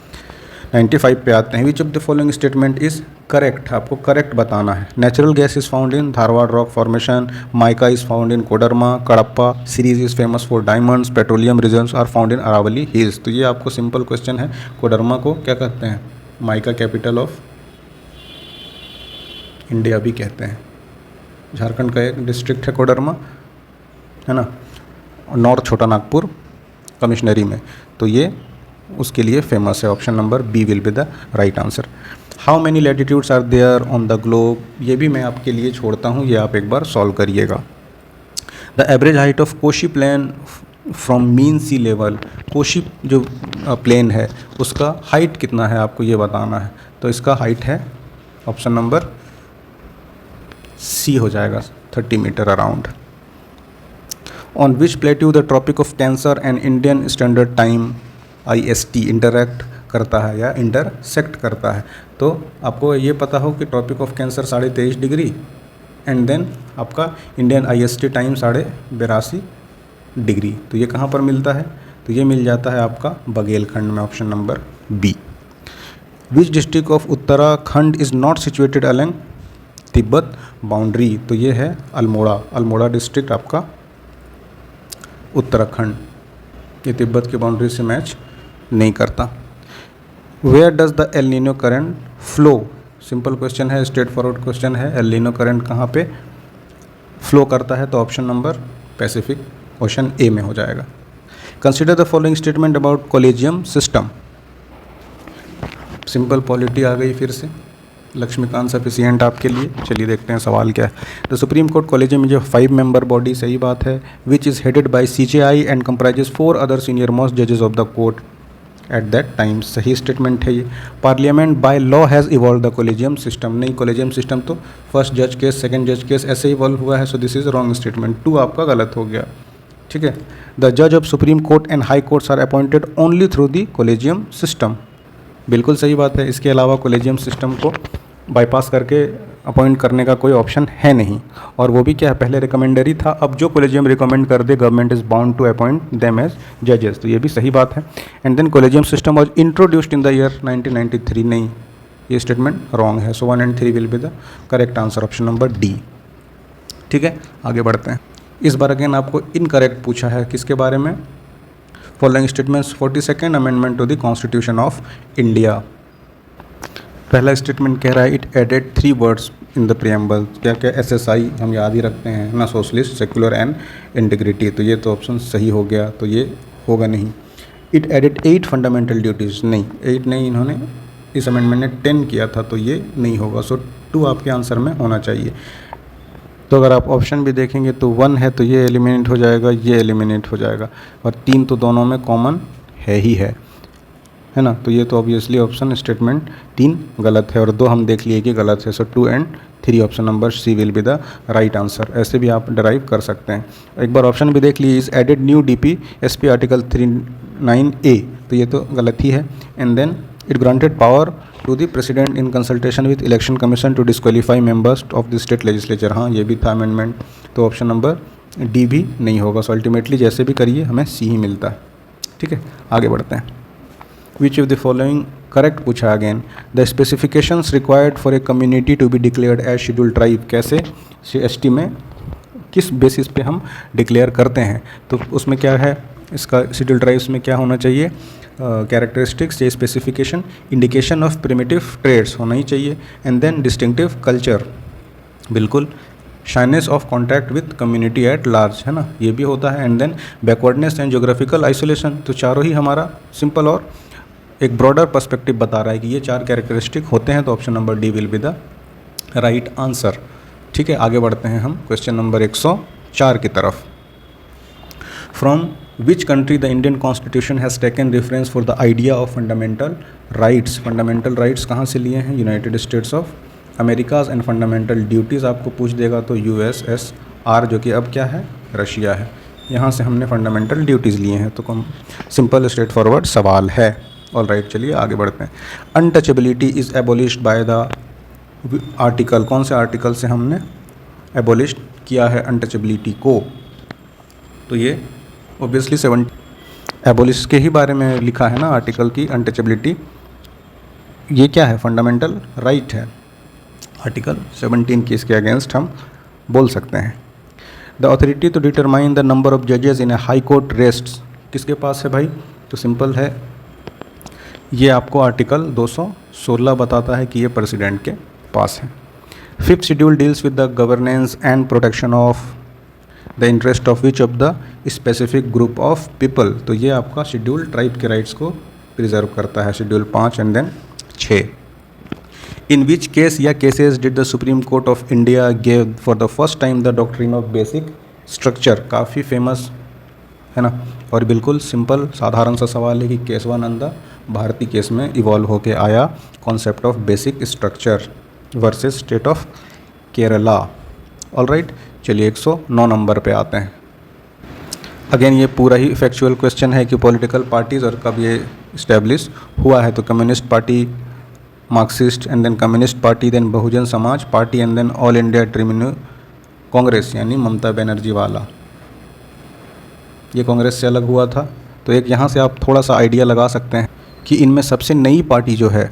95 पे आते हैं। Which of the following statement is correct, आपको करेक्ट बताना है। Natural gas is found in Dharwar rock formation, mica is found in Koderma, Cuddapah series is famous for diamonds, petroleum reserves are found in Aravalli hills. तो ये आपको सिंपल क्वेश्चन है। कोडरमा को क्या कहते हैं? माइका कैपिटल ऑफ इंडिया भी कहते हैं। झारखंड का एक डिस्ट्रिक्ट है कोडरमा, है ना, नॉर्थ छोटा नागपुर कमिश्नरी में, तो ये उसके लिए फेमस है। Option number B will be the right answer. How many latitudes are there on the globe, ये भी मैं आपके लिए छोड़ता हूँ, ये आप एक बार सॉल्व करिएगा। The average height of Kosi plain from mean sea level, Kosi जो प्लेन है उसका हाइट कितना है आपको ये बताना है, तो इसका हाइट है ऑप्शन नंबर सी हो जाएगा 30 metre around. On which plateau the tropic of cancer and Indian standard time IST interact करता है या इंटरसेक्ट करता है, तो आपको ये पता हो कि tropic of cancer 23.5 degree and then आपका इंडियन IST टाइम 82.5 डिग्री, तो ये कहाँ पर मिलता है? तो ये मिल जाता है आपका बघेलखंड में, option number B. Which district of Uttarakhand is not situated along Tibet boundary, तो ये है अल्मोड़ा। अल्मोड़ा डिस्ट्रिक्ट आपका उत्तराखंड, ये तिब्बत की बाउंड्री से मैच नहीं करता। Where does the El Nino current flow, simple question है, स्ट्रेट फॉरवर्ड क्वेश्चन है। एल नीनो करंट कहाँ पे फ्लो करता है, तो option number Pacific Ocean A में हो जाएगा। Consider the following statement about collegium system, simple polity आ गई फिर से, लक्ष्मीकांत सफिशिएंट आपके लिए। चलिए देखते हैं सवाल क्या है। The Supreme court collegium is 5 member body, सही बात है, which is headed by CJI and comprises 4 other senior most जजेस of the court at that time, सही स्टेटमेंट है ये। Parliament by law has evolve the collegium system, नहीं, collegium system तो first जज केस सेकंड जज केस ऐसे evolve हुआ है, so this is wrong statement, 2 आपका गलत हो गया। ठीक है। द जज of supreme court and high courts are appointed only through the collegium system, बिल्कुल सही बात है। इसके अलावा कॉलेजियम सिस्टम को बाईपास करके अपॉइंट करने का कोई ऑप्शन है नहीं, और वो भी क्या है, पहले रिकमेंडरी था, अब जो कॉलेजियम रिकमेंड कर दे government is bound to appoint them as जजेस, तो ये भी सही बात है। And then collegium system was introduced in the year 1993, नहीं, ये स्टेटमेंट रॉन्ग है। So 1 and 3 will be the correct answer, option number D. ठीक है, आगे बढ़ते हैं। इस बार अगेन आपको इनकरेक्ट पूछा है, किसके बारे में? Following statements 42nd amendment to the constitution of India. पहला स्टेटमेंट कह रहा है it added 3 words in the preamble, क्या क्या SSI हम याद ही रखते हैं ना, सोशलिस्ट, सेकुलर एंड इंटीग्रिटी, तो ये तो ऑप्शन सही हो गया, तो ये होगा नहीं। इट एडेड 8 फंडामेंटल ड्यूटीज़, नहीं, 8 नहीं, इन्होंने इस अमेंडमेंट ने 10 किया था, तो ये नहीं होगा। सो 2 आपके आंसर में होना चाहिए। तो अगर आप ऑप्शन भी देखेंगे तो 1 है तो ये एलिमिनेट हो जाएगा, ये एलिमिनेट हो जाएगा, और 3 तो दोनों में कॉमन है ही है ना, तो ये तो ऑब्वियसली ऑप्शन स्टेटमेंट 3 गलत है, और 2 हम देख लिए कि गलत है। So 2 and 3 option number C will be the right answer. ऐसे भी आप डराइव कर सकते हैं। एक बार ऑप्शन भी देख लीजिए, is added new DP SP article 39A, तो ये तो गलत ही है। And then it granted power to the president in consultation with election commission to disqualify members of the state legislature, हाँ ये भी था अमेंडमेंट, तो ऑप्शन नंबर डी भी नहीं होगा। सो अल्टीमेटली जैसे भी करिए हमें सी ही मिलता है। ठीक है, आगे बढ़ते हैं। Which of the following correct पूछा again. The specifications required for a community to be declared as schedule tribe, कैसे ST में किस बेसिस पे हम डिक्लेयर करते हैं, तो उसमें क्या है, इसका शेड्यूल ट्राइब्स में क्या होना चाहिए, कैरेक्टरिस्टिक्स या specification, indication of primitive traits होना ही चाहिए, एंड देन डिस्टिंक्टिव कल्चर, बिल्कुल, shyness of contact with community at large, है ना, ये भी होता है, and then backwardness and geographical isolation, तो चारों ही हमारा सिंपल और एक ब्रॉडर पर्सपेक्टिव बता रहा है कि ये 4 कैरेक्टरिस्टिक होते हैं, तो option number D will be the right answer. ठीक है, आगे बढ़ते हैं हम क्वेश्चन नंबर 104 की तरफ। From which country the Indian constitution has taken reference for the idea of fundamental rights. Fundamental rights कहाँ से लिए हैं? United States of Americas. And fundamental duties आपको पूछ देगा तो USSR, जो कि अब क्या है? रशिया है। यहाँ से हमने फंडामेंटल ड्यूटीज़ लिए हैं। तो कम सिंपल स्ट्रेट फॉरवर्ड सवाल है। ऑल राइट, चलिए आगे बढ़ते हैं। Untouchability is एबोलिश्ड by the article. कौन से आर्टिकल से हमने एबोलिश किया है अनटचेबिलिटी को? तो ये ऑब्वियसली 70 एबोलिश के ही बारे में लिखा है ना आर्टिकल की अनटचेबिलिटी। ये क्या है? फंडामेंटल राइट है। आर्टिकल 17 की इसके अगेंस्ट हम बोल सकते हैं। The authority to determine the number of जजेस in a high court rests किसके पास है भाई? तो सिंपल है, ये आपको आर्टिकल 216 बताता है कि ये प्रेसिडेंट के पास है। Fifth schedule deals with the governance and protection of the interest of which of the specific group of people. तो ये आपका शेड्यूल ट्राइब के राइट्स को प्रिजर्व करता है, schedule 5 and then 6। In which case या cases did the Supreme Court of India gave for the first time the doctrine of basic structure. काफ़ी famous है ना, और बिल्कुल सिंपल साधारण सा सवाल है कि केशवानंदा भारती केस में इवॉल्व होके आया concept of basic structure versus state of Kerala. All right, चलिए 109 नंबर पे आते हैं। अगेन ये पूरा ही फैक्चुअल क्वेश्चन है कि पॉलिटिकल पार्टीज़ और कब ये इस्टेब्लिश हुआ है। तो communist party, Marxist, and then communist party, then Bahujan Samaj party, and then all India tribunal Congress यानी ममता बनर्जी वाला, ये कांग्रेस से अलग हुआ था। तो एक यहाँ से आप थोड़ा सा आइडिया लगा सकते हैं कि इनमें सबसे नई पार्टी जो है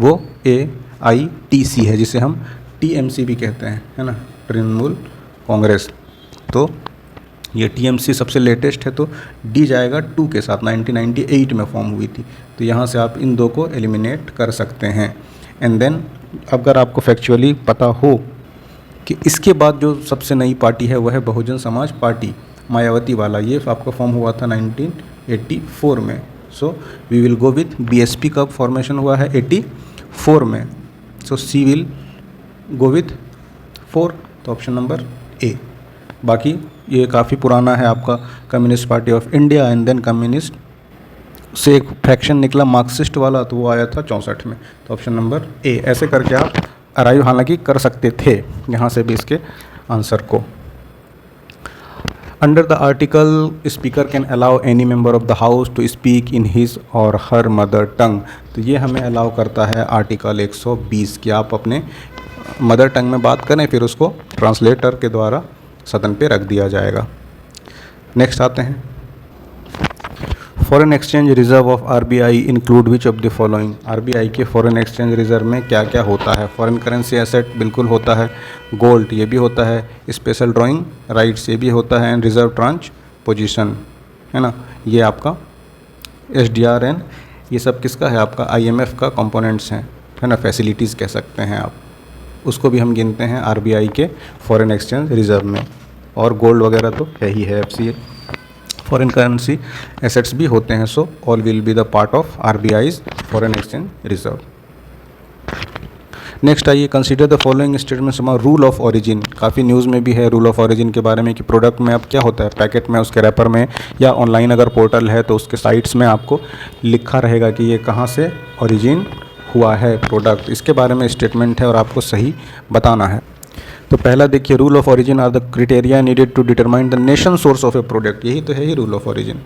वो AITC है, जिसे हम TMC भी कहते हैं, है ना, तृणमूल कांग्रेस। तो ये TMC सबसे लेटेस्ट है, तो D जाएगा 2 के साथ, 1998 में फॉर्म हुई थी। तो यहाँ से आप इन 2 को एलिमिनेट कर सकते हैं। एंड देन अगर आपको फैक्चुअली पता हो कि इसके बाद जो सबसे नई पार्टी है वह है बहुजन समाज पार्टी, मायावती वाला, ये आपका फॉर्म हुआ था 1984 में। So we will go with BSP कब फॉर्मेशन हुआ है? 84 में। So C will go with 4, तो ऑप्शन नंबर A। बाकी ये काफ़ी पुराना है आपका Communist Party of India, and then communist से एक फ्रैक्शन निकला मार्क्सिस्ट वाला, तो वो आया था 64 में, तो ऑप्शन नंबर A। ऐसे करके आप अराइव हालांकि कर सकते थे यहाँ से भी इसके आंसर को। Under the article speaker can allow any member of the house to speak in his or her mother tongue. तो ये हमें अलाउ करता है आर्टिकल 120 कि आप अपने मदर टंग में बात करें, फिर उसको ट्रांसलेटर के द्वारा सदन पे रख दिया जाएगा। नेक्स्ट आते हैं, foreign exchange reserve of RBI include which of the following. RBI के फॉरेन एक्सचेंज रिजर्व में क्या क्या होता है? फॉरेन करेंसी एसेट बिल्कुल होता है, गोल्ड ये भी होता है, स्पेशल ड्राइंग राइट्स ये भी होता है, एंड रिजर्व ट्रांच पोजीशन, है ना, ये आपका SDRN, ये सब किसका है? आपका IMF का कंपोनेंट्स हैं, है ना, फैसिलिटीज़ कह सकते हैं आप, उसको भी हम गिनते हैं RBI के फॉरेन एक्सचेंज रिजर्व में। और गोल्ड वगैरह तो है ही है FCA। फॉरेन करेंसी एसेट्स भी होते हैं, so all will be the part of RBI's foreign exchange reserve. Next आइए, consider the following statements about rule of origin. काफ़ी न्यूज़ में भी है रूल ऑफ ओरिजिन के बारे में कि प्रोडक्ट में अब क्या होता है, पैकेट में, उसके रैपर में, या ऑनलाइन अगर पोर्टल है तो उसके साइट्स में आपको लिखा रहेगा कि ये कहाँ से ओरिजिन हुआ है प्रोडक्ट। इसके बारे में स्टेटमेंट है और आपको सही बताना है। तो पहला देखिए, rule of origin are the criteria needed to determine the nation source of a product. यही तो है ही rule of origin.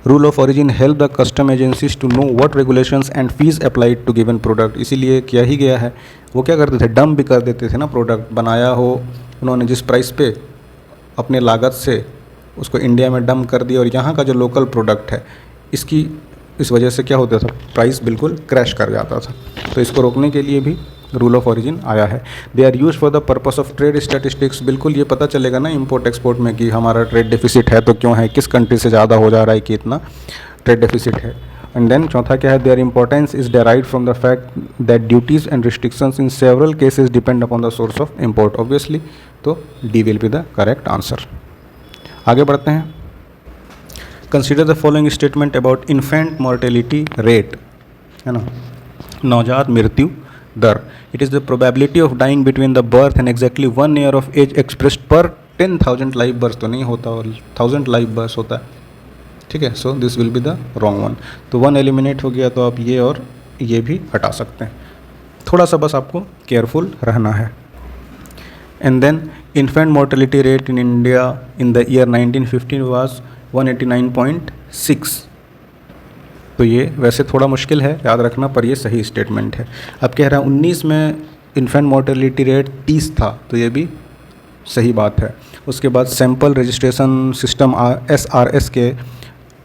Rule of origin help the custom agencies to know what regulations and fees applied to given product. इसीलिए किया ही गया है। वो क्या करते थे, डंप भी कर देते थे ना, प्रोडक्ट बनाया हो उन्होंने जिस प्राइस पे अपने लागत से उसको इंडिया में डंप कर दिया, और यहाँ का जो लोकल प्रोडक्ट है इस वजह से क्या होता था, प्राइस बिल्कुल क्रैश कर जाता था। तो इसको रोकने के लिए भी रूल ऑफ ओरिजिन आया है। They are use for the purpose of trade statistics. बिल्कुल ये पता चलेगा ना इंपोर्ट एक्सपोर्ट में कि हमारा ट्रेड डेफिसिट है तो क्यों है, किस कंट्री से ज़्यादा हो जा रहा है कि इतना ट्रेड डेफिसिट है। एंड देन चौथा क्या है, their importance is derived from the fact that duties and restrictions in several cases depend upon the source of import. Obviously तो D will be the correct answer. आगे बढ़ते हैं। Consider the following statement about infant mortality rate, है ना, नवजात मृत्यु दर। It is the probability of dying between the birth and exactly 1 year of as expressed पर 10,000 लाइव बर्थ तो नहीं होता और 1000 लाइव बर्थ होता है, ठीक है। सो this will be the wrong one. तो 1 एलिमिनेट हो गया, तो आप ये और ये भी हटा सकते हैं। थोड़ा सा बस आपको केयरफुल रहना है। And then infant mortality rate in India in the year 1915 was 189.6। तो ये वैसे थोड़ा मुश्किल है याद रखना, पर ये सही स्टेटमेंट है। अब कह रहा है 19 में इन्फेंट मोर्टेलिटी रेट 30 था, तो ये भी सही बात है। उसके बाद सैंपल रजिस्ट्रेशन सिस्टम SRS के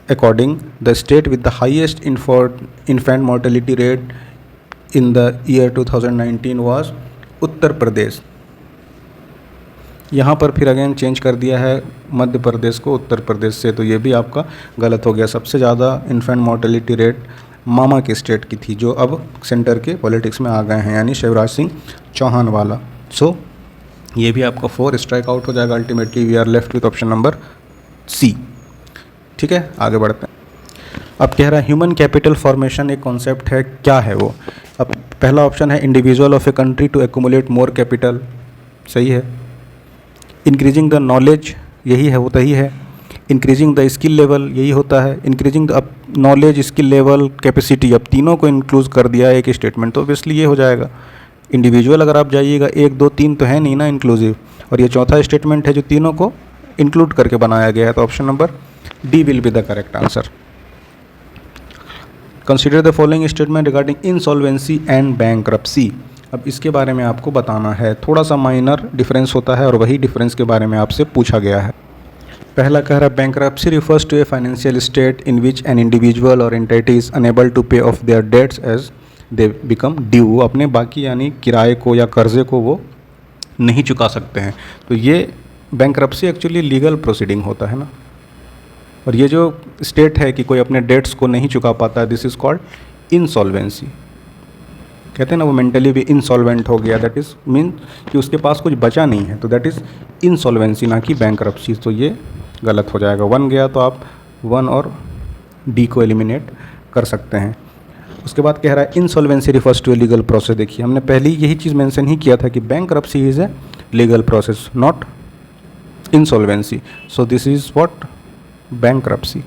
according the state with the highest infant mortality rate in the year 2019 was Uttar Pradesh. यहाँ पर फिर अगेन चेंज कर दिया है मध्य प्रदेश को उत्तर प्रदेश से, तो ये भी आपका गलत हो गया। सबसे ज़्यादा इन्फेंट मोर्टेलिटी रेट मामा के स्टेट की थी, जो अब सेंटर के पॉलिटिक्स में आ गए हैं, यानी शिवराज सिंह चौहान वाला। सो ये भी आपका 4 स्ट्राइक आउट हो जाएगा। Ultimately we are left with option number C, ठीक है। आगे बढ़ते हैं। अब कह रहा है ह्यूमन कैपिटल फॉर्मेशन एक कॉन्सेप्ट है, क्या है वो। अब पहला ऑप्शन है individual of a country to accumulate more capital, सही है। इंक्रीजिंग द नॉलेज, यही है, होता ही है। इंक्रीजिंग द स्किल लेवल, यही होता है। Increasing the knowledge, skill level, capacity, अब तीनों को इंक्लूड कर दिया है एक स्टेटमेंट, तो ऑब्वियसली ये हो जाएगा। इंडिविजुअल अगर आप जाइएगा 1 2 3 तो है नहीं ना इंक्लूसिव, और ये चौथा स्टेटमेंट है जो तीनों को इंक्लूड करके बनाया गया है, तो option number D will be the correct answer. Consider the following statement regarding insolvency and bankruptcy. अब इसके बारे में आपको बताना है, थोड़ा सा माइनर डिफरेंस होता है और वही डिफरेंस के बारे में आपसे पूछा गया है। पहला कह रहा है bankruptcy refers to a financial state in which an individual or entity is unable to pay off their debts as they become due. अपने बाकी यानी किराए को या कर्जे को वो नहीं चुका सकते हैं, तो ये बैंक्रप्सी एक्चुअली लीगल प्रोसीडिंग होता है ना। और ये जो स्टेट है कि कोई अपने डेट्स को नहीं चुका पाता है, दिस इज़ कॉल्ड इंसॉल्वेंसी। कहते हैं ना वो मेंटली भी इंसॉल्वेंट हो गया, दैट इज़ मीन कि उसके पास कुछ बचा नहीं है, तो दैट इज़ इंसॉल्वेंसी, ना कि बैंक्रप्सी। तो ये गलत हो जाएगा। 1 गया तो आप 1 और डी को एलिमिनेट कर सकते हैं। उसके बाद कह रहा है insolvency refers to a legal process. देखिए हमने पहले यही चीज़ मेंशन ही किया था कि bankruptcy is a legal process, not insolvency. So this is what, bankruptcy.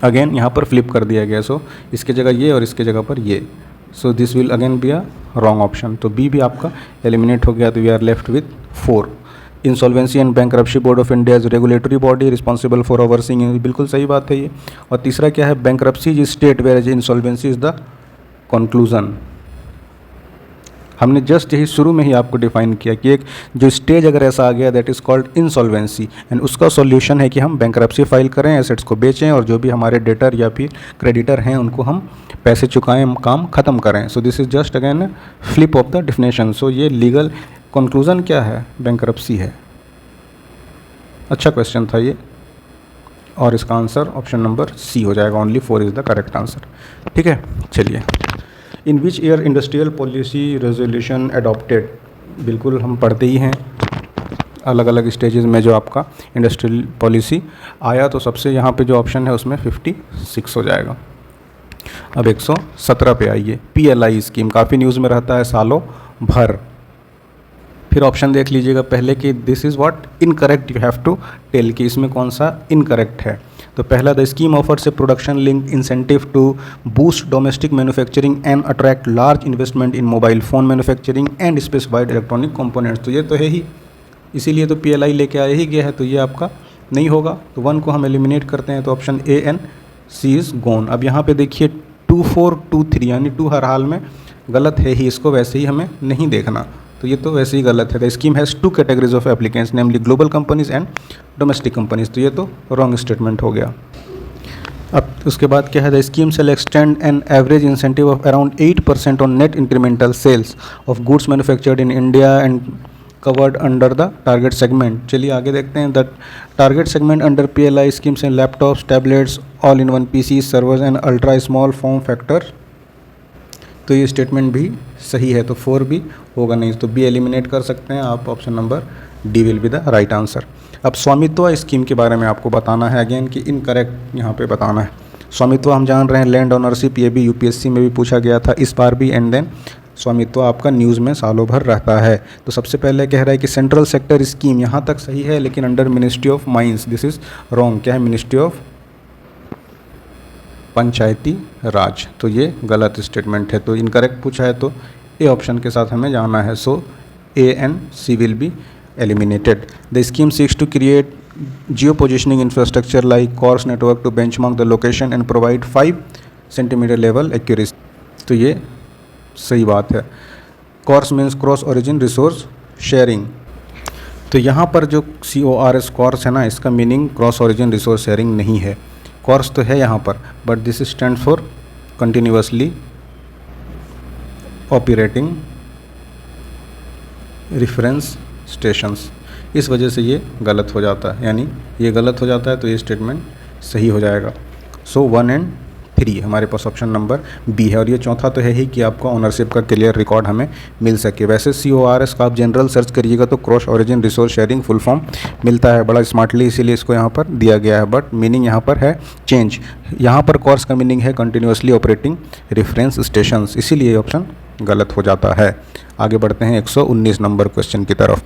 Again यहाँ पर फ्लिप कर दिया गया, सो इसके जगह ये और इसके जगह पर ये, so this will again be a wrong option. तो बी भी आपका एलिमिनेट हो गया, तो we are left with 4। Insolvency and bankruptcy board of India is regulatory body responsible for overseeing, बिल्कुल सही बात है ये। और तीसरा क्या है, bankruptcy is state whereas insolvency is the conclusion. हमने जस्ट यही शुरू में ही आपको डिफाइन किया कि एक जो स्टेज अगर ऐसा आ गया that is called insolvency, and उसका सॉल्यूशन है कि हम बैंक्रप्सी फाइल करें, एसेट्स को बेचें और जो भी हमारे डेटर या फिर क्रेडिटर हैं उनको हम पैसे चुकाएं, काम ख़त्म करें। So this is just again flip of the definition. So ये लीगल कंक्लूजन क्या है, बैंक्रप्सी है। अच्छा क्वेश्चन था ये, और इसका आंसर ऑप्शन नंबर सी हो जाएगा। Only 4 is the correct answer, ठीक है। चलिए, in which year industrial policy resolution adopted, बिल्कुल हम पढ़ते ही हैं अलग अलग स्टेजेस में जो आपका इंडस्ट्रियल पॉलिसी आया, तो सबसे यहाँ पे जो ऑप्शन है उसमें 56 हो जाएगा। अब 117 पे आइए। PLI स्कीम काफ़ी न्यूज़ में रहता है सालों भर। फिर ऑप्शन देख लीजिएगा पहले कि this is what incorrect, you have to tell कि इसमें कौन सा इनकरेक्ट है। तो पहला, the scheme offers a production link incentive to boost domestic manufacturing and attract large investment in mobile phone manufacturing and specified electronic components. तो ये तो है ही, इसीलिए तो PLI लेके आया ही गया है, तो ये आपका नहीं होगा। तो 1 को हम एलिमिनेट करते हैं, तो option A and C is gone. अब यहाँ पे देखिए 2 4 2 3, यानी 2 हर हाल में गलत है ही, इसको वैसे ही हमें नहीं देखना, तो ये तो वैसे ही गलत है। The scheme has 2 categories of applicants namely global companies and domestic companies, तो ये तो रॉन्ग स्टेटमेंट हो गया। अब उसके बाद क्या है, the scheme shall extend an average incentive of around 8% on net incremental sales of goods manufactured in India and covered under the target segment. चलिए आगे देखते हैं। The target segment under PLI schemes and laptops, tablets, all in one PC, servers and ultra small form factor. तो ये statement भी सही है, तो 4 भी होगा नहीं, तो B एलिमिनेट कर सकते हैं आप। Option number D will be the right answer. अब स्वामित्व स्कीम के बारे में आपको बताना है अगेन कि इनकरेक्ट यहाँ पे बताना है। स्वामित्व हम जान रहे हैं, लैंड ओनरशिप, ये भी यूपीएससी में भी पूछा गया था इस बार भी। एंड देन स्वामित्व आपका न्यूज़ में सालों भर रहता है। तो सबसे पहले कह रहा है कि सेंट्रल सेक्टर स्कीम, यहाँ तक सही है, लेकिन under ministry of mines, this is wrong. क्या है? मिनिस्ट्री ऑफ पंचायती राज। तो ये गलत स्टेटमेंट है, तो इनकरेक्ट पूछा है, तो ए ऑप्शन के साथ हमें जाना है। सो A and C will be eliminated. The scheme seeks to create Jio positioning infrastructure like course network to benchmark the location and provide 5 centimetre level accuracy. तो ये सही बात है। Course means cross origin resource sharing. तो यहाँ पर जो CORS course है ना, इसका meaning cross origin resource sharing नहीं है। कोर्स तो है यहाँ पर, but this stand for continuously operating reference stations. इस वजह से ये गलत हो जाता है, यानी ये गलत हो जाता है, तो ये स्टेटमेंट सही हो जाएगा। सो 1 एंड 3 हमारे पास ऑप्शन नंबर बी है। और ये चौथा तो है ही कि आपको ऑनरशिप का क्लियर रिकॉर्ड हमें मिल सके। वैसे CORS का आप जनरल सर्च करिएगा तो cross origin resource sharing full form मिलता है बड़ा स्मार्टली, इसीलिए इसको यहाँ पर दिया गया है, बट मीनिंग यहाँ पर है चेंज। यहाँ पर कोर्स का मीनिंग है कंटिन्यूसली ऑपरेटिंग रेफरेंस स्टेशंस, इसीलिए ऑप्शन गलत हो जाता है। आगे बढ़ते हैं 119 नंबर क्वेश्चन की तरफ।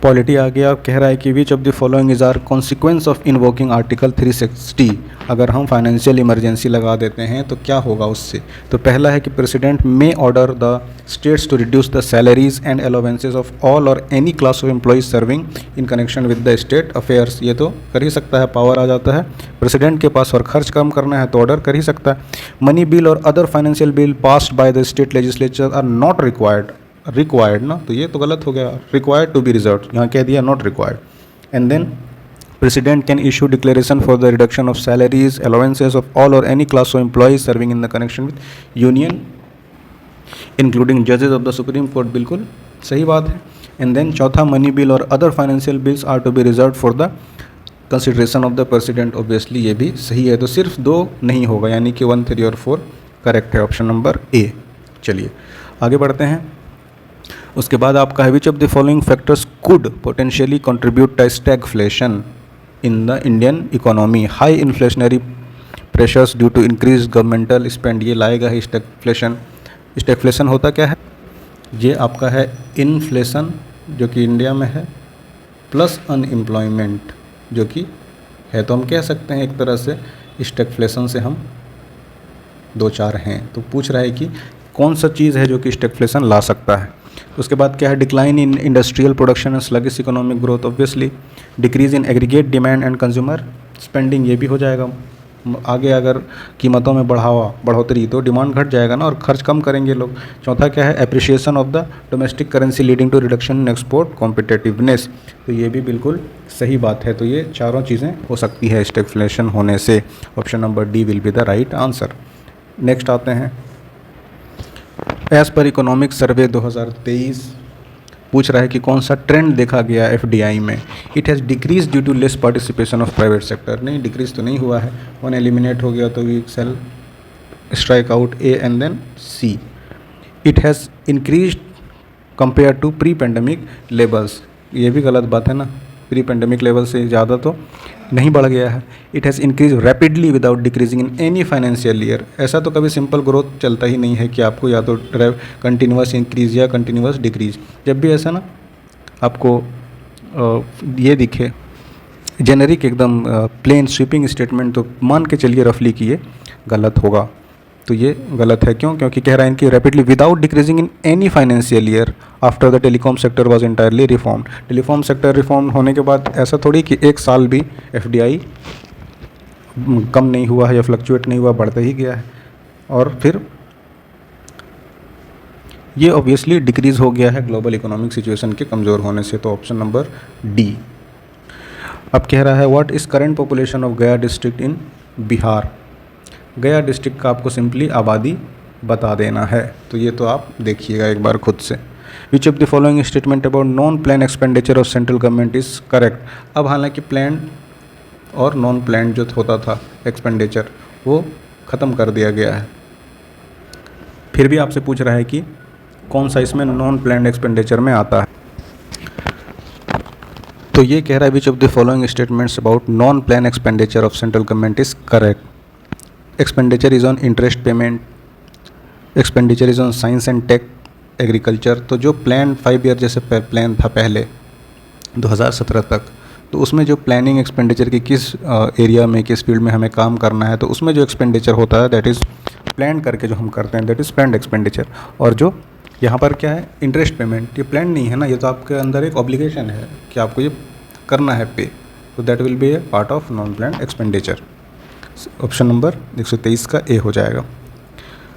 पॉलिटी आ गया, कह रहा है कि which of the following is are consequence of invoking article 360। अगर हम फाइनेंशियल इमरजेंसी लगा देते हैं तो क्या होगा उससे। तो पहला है कि president may order the states to reduce the salaries and allowances of all और any class of employees serving in connection with the state affairs. ये तो कर ही सकता है, पावर आ जाता है प्रेसिडेंट के पास, और खर्च कम करना है तो ऑर्डर कर ही सकता है। मनी बिल और other financial bill passed by the state legislature are not required ना, तो ये तो गलत हो गया। रिक्वायर्ड टू बी रिजर्व, यहाँ कह दिया not required. And then president can issue declaration for the reduction of salaries allowances of all और any class of employees serving in the connection with union including जजेस of the Supreme Court, बिल्कुल सही बात है। And then चौथा, money bill और other financial bills are to be reserve for the consideration of the president, obviously ये भी सही है। तो सिर्फ 2 नहीं होगा, यानी कि 1, 3 और 4 करेक्ट है, ऑप्शन नंबर ए। चलिए आगे बढ़ते हैं। उसके बाद आपका है which of the following factors could potentially contribute to stagflation in the Indian economy. High inflationary pressures due to increase governmental spend, ये लाएगा ही स्टैगफ्लेशन। स्टैगफ्लेशन होता क्या है? ये आपका है इन्फ्लेशन जो कि इंडिया में है, प्लस अनएम्प्लॉयमेंट जो कि है। तो हम कह सकते हैं एक तरह से स्टैगफ्लेशन से हम 2-4 हैं। तो पूछ रहा है कि कौन सा चीज़ है जो कि स्टैगफ्लेशन ला सकता है। उसके बाद क्या है? Decline in industrial production and sluggish economic growth, obviously. Decrease in aggregate demand and consumer spending, ये भी हो जाएगा। आगे अगर कीमतों में बढ़ोतरी तो डिमांड घट जाएगा ना, और खर्च कम करेंगे लोग। चौथा क्या है? Appreciation of the domestic currency leading to reduction in export competitiveness, तो ये भी बिल्कुल सही बात है। तो ये चारों चीज़ें हो सकती है स्टैगफ्लेशन होने से। Option number D will be the right answer. Next आते हैं, एज पर इकोनॉमिक सर्वे 2023 पूछ रहा है कि कौन सा ट्रेंड देखा गया FDI में। It has decrease due to less participation of private sector, नहीं डिक्रीज तो नहीं हुआ है, 1 एलिमिनेट हो गया, तो we shall strike out A and then C। It has increase compare to pre pandemic levels, ये भी गलत बात है ना, प्री पेंडेमिक लेवल से ज़्यादा तो नहीं बढ़ गया है। It has increase rapidly without decreasing in any financial year, ऐसा तो कभी सिंपल ग्रोथ चलता ही नहीं है कि आपको या तो कंटिन्यूस इंक्रीज या कंटिन्यूस डिक्रीज। जब भी ऐसा ना आपको ये दिखे जेनरिक एकदम प्लेन स्वीपिंग स्टेटमेंट, तो मान के चलिए रफली कि ये गलत होगा। तो ये गलत है, क्यों? क्योंकि कह रहा है कि rapidly without decreasing in any financial year after the telecom sector was entirely reform. Telecom sector reform होने के बाद ऐसा थोड़ी कि एक साल भी FDI कम नहीं हुआ है या फ्लक्चुएट नहीं हुआ, बढ़ता ही गया है। और फिर ये ऑब्वियसली डिक्रीज हो गया है ग्लोबल इकोनॉमिक सिचुएशन के कमज़ोर होने से, तो ऑप्शन नंबर डी। अब कह रहा है what is current population of गया डिस्ट्रिक्ट इन बिहार। गया डिस्ट्रिक्ट का आपको सिंपली आबादी बता देना है, तो ये तो आप देखिएगा एक बार खुद से। विच of the following statement about non plan expenditure of central government is correct. अब हालांकि प्लान और नॉन प्लान जो होता था एक्सपेंडिचर वो ख़त्म कर दिया गया है, फिर भी आपसे पूछ रहा है कि कौन सा इसमें नॉन प्लान एक्सपेंडिचर में आता है। तो ये कह रहा है which of the following statements about non plan expenditure of central government is correct. Expenditure is on interest payment, expenditure is on science and tech, agriculture. तो जो प्लान 5 ईयर जैसे प्लान था पहले 2017 तक, तो उसमें जो प्लानिंग एक्सपेंडिचर की किस एरिया में, किस फील्ड में हमें काम करना है, तो उसमें जो एक्सपेंडिचर होता है दैट इज़ प्लान करके जो हम करते हैं दैट इज़ प्लान्ड एक्सपेंडिचर। और जो यहाँ पर क्या है, इंटरेस्ट पेमेंट, ये प्लान नहीं है ना, ये तो आपके अंदर एक ऑब्लिगेशन है कि आपको ये करना है पे, तो that will be A part of non planned expenditure. Option number 123 का ए हो जाएगा।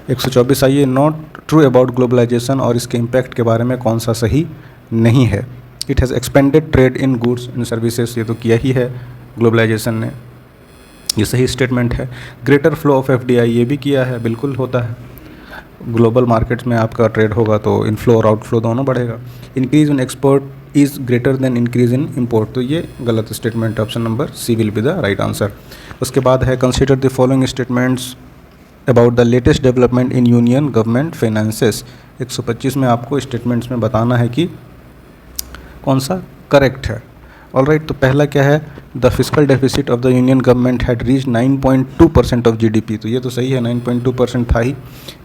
124 आइए, नॉट ट्रू अबाउट ग्लोबलाइजेशन, और इसके इम्पैक्ट के बारे में कौन सा सही नहीं है। It has expanded trade in goods and services, ये तो किया ही है ग्लोबलाइजेशन ने, ये सही स्टेटमेंट है। ग्रेटर फ्लो ऑफ एफडीआई, ये भी किया है, बिल्कुल होता है। ग्लोबल मार्केट्स में आपका ट्रेड होगा तो इनफ्लो और आउटफ्लो दोनों बढ़ेगा। Increase in export is greater than increase in import, तो ये गलत स्टेटमेंट है, option number C will be the right answer. उसके बाद है consider the following statements about the latest development in union government finances. 125 में आपको स्टेटमेंट्स में बताना है कि कौन सा करेक्ट है। ऑलराइट, तो पहला क्या है, the fiscal deficit of the union government had reach 9.2% of GDP, तो ये तो सही है, 9.2% था ही।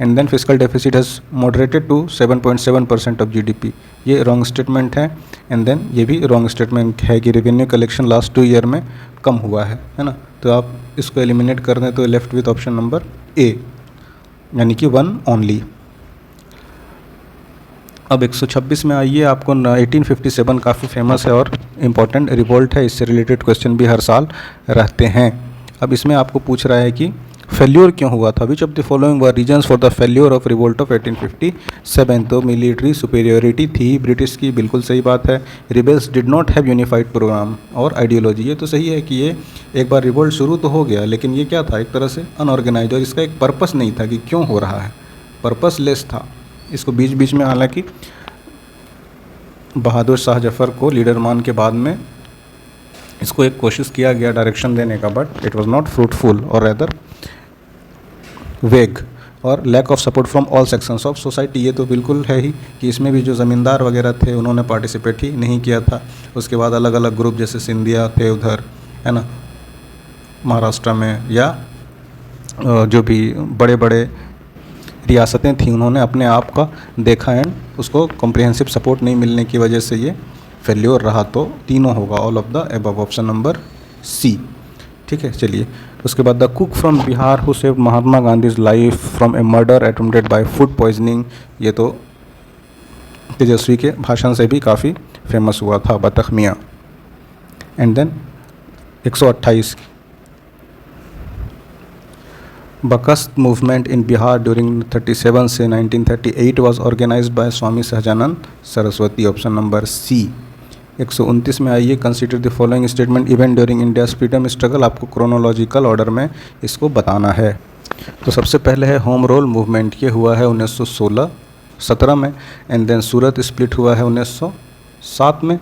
And then fiscal deficit has moderated to 7.7% of GDP, ये रॉन्ग स्टेटमेंट है। एंड देन ये भी रॉन्ग स्टेटमेंट है कि रेवेन्यू कलेक्शन लास्ट 2 ईयर में कम हुआ है ना, तो आप इसको एलिमिनेट कर दें तो लेफ्ट विथ ऑप्शन नंबर ए, यानी कि 1 ओनली। अब 126 में आइए, आपको 1857 काफ़ी फेमस है और इम्पॉर्टेंट रिवोल्ट है, इससे रिलेटेड क्वेश्चन भी हर साल रहते हैं। अब इसमें आपको पूछ रहा है कि फेल्योर क्यों हुआ था, विच of the following were reasons for the failure of revolt of 1857। तो मिलिट्री सुपेरियोरिटी थी ब्रिटिश की, बिल्कुल सही बात है। Rebels did not have unified program or ideology, ये तो सही है कि ये एक बार रिवोल्ट शुरू तो हो गया, लेकिन ये क्या था, एक तरह से अनऑर्गेनाइज, और इसका एक पर्पस नहीं था कि क्यों हो रहा है, पर्पसलेस था। इसको बीच बीच में हालांकि बहादुर शाह जफ़र को लीडर मान के बाद में इसको एक कोशिश किया गया डायरेक्शन देने का, but it was not fruitful और रेदर वेग, और lack of support from all sections of society, ये तो बिल्कुल है ही कि इसमें भी जो ज़मींदार वगैरह थे उन्होंने पार्टिसिपेट ही नहीं किया था। उसके बाद अलग अलग ग्रुप जैसे सिंधिया थे उधर, है ना, महाराष्ट्र में, या जो भी बड़े बड़े रियासतें थी, उन्होंने अपने आप का देखा एंड उसको कॉम्प्रिहेंसिव सपोर्ट नहीं मिलने की वजह से ये फेल्योर रहा। तो तीनों होगा, all of the above, option number C. ठीक है, चलिए उसके बाद the cook from Bihar who saved Mahatma Gandhi's life from a murder attempted by food poisoning, ये तो तेजस्वी के भाषण से भी काफ़ी फेमस हुआ था, Batakh Mian. And then 128, Bakasht movement in Bihar during 37 से 1938 was organised by Swami Sahajanand Saraswati, option number C. 129 में आइए, consider the following statement event during India's freedom struggle, आपको क्रोनोलॉजिकल ऑर्डर में इसको बताना है। तो सबसे पहले है होम रूल मूवमेंट, ये हुआ है 1917 में। एंड देन सूरत स्प्लिट हुआ है 1907 में।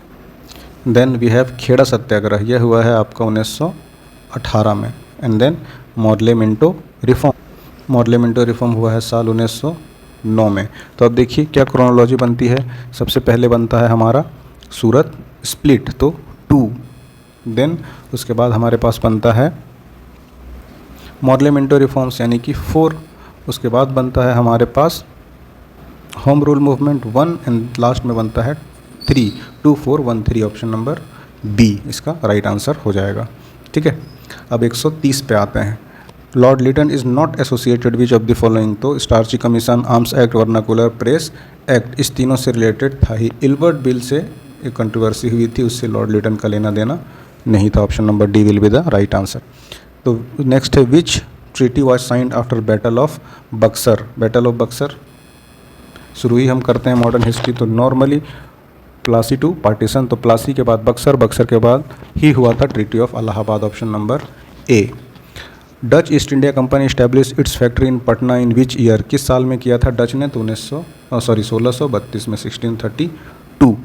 Then we have Kheda Satyagraha, यह हुआ है आपका 1918 में। And then Morley Minto reform हुआ है साल 1909 में। तो अब देखिए क्या क्रोनोलॉजी बनती है, सबसे पहले बनता है हमारा सूरत स्प्लिट, तो 2, देन उसके बाद हमारे पास बनता है मॉडले मिंटो रिफॉर्म्स यानी कि 4, उसके बाद बनता है हमारे पास home rule movement 1, and last में बनता है 3, 2 4 1 3, ऑप्शन नंबर बी इसका राइट आंसर हो जाएगा। ठीक है, अब 130 पे आते हैं। Lord Lytton is not associated which of the following, तो Strachey commission, arms act, vernacular press act, इस तीनों से रिलेटेड था ही। इल्बर्ट बिल से एक कंट्रोवर्सी हुई थी, उससे लॉर्ड लिटन का लेना देना नहीं था, option number D will be the right answer. तो नेक्स्ट है which treaty was signed after battle of Buxar. Battle of Buxar शुरू ही हम करते हैं मॉडर्न हिस्ट्री, तो नॉर्मली प्लासी टू पार्टीशन, तो प्लासी के बाद बक्सर, बक्सर के बाद ही हुआ था treaty of Allahabad, option number A. Dutch east India company establish it's factory in Patna in which year, किस साल में किया था डच ने, तो 1632 में, 1632।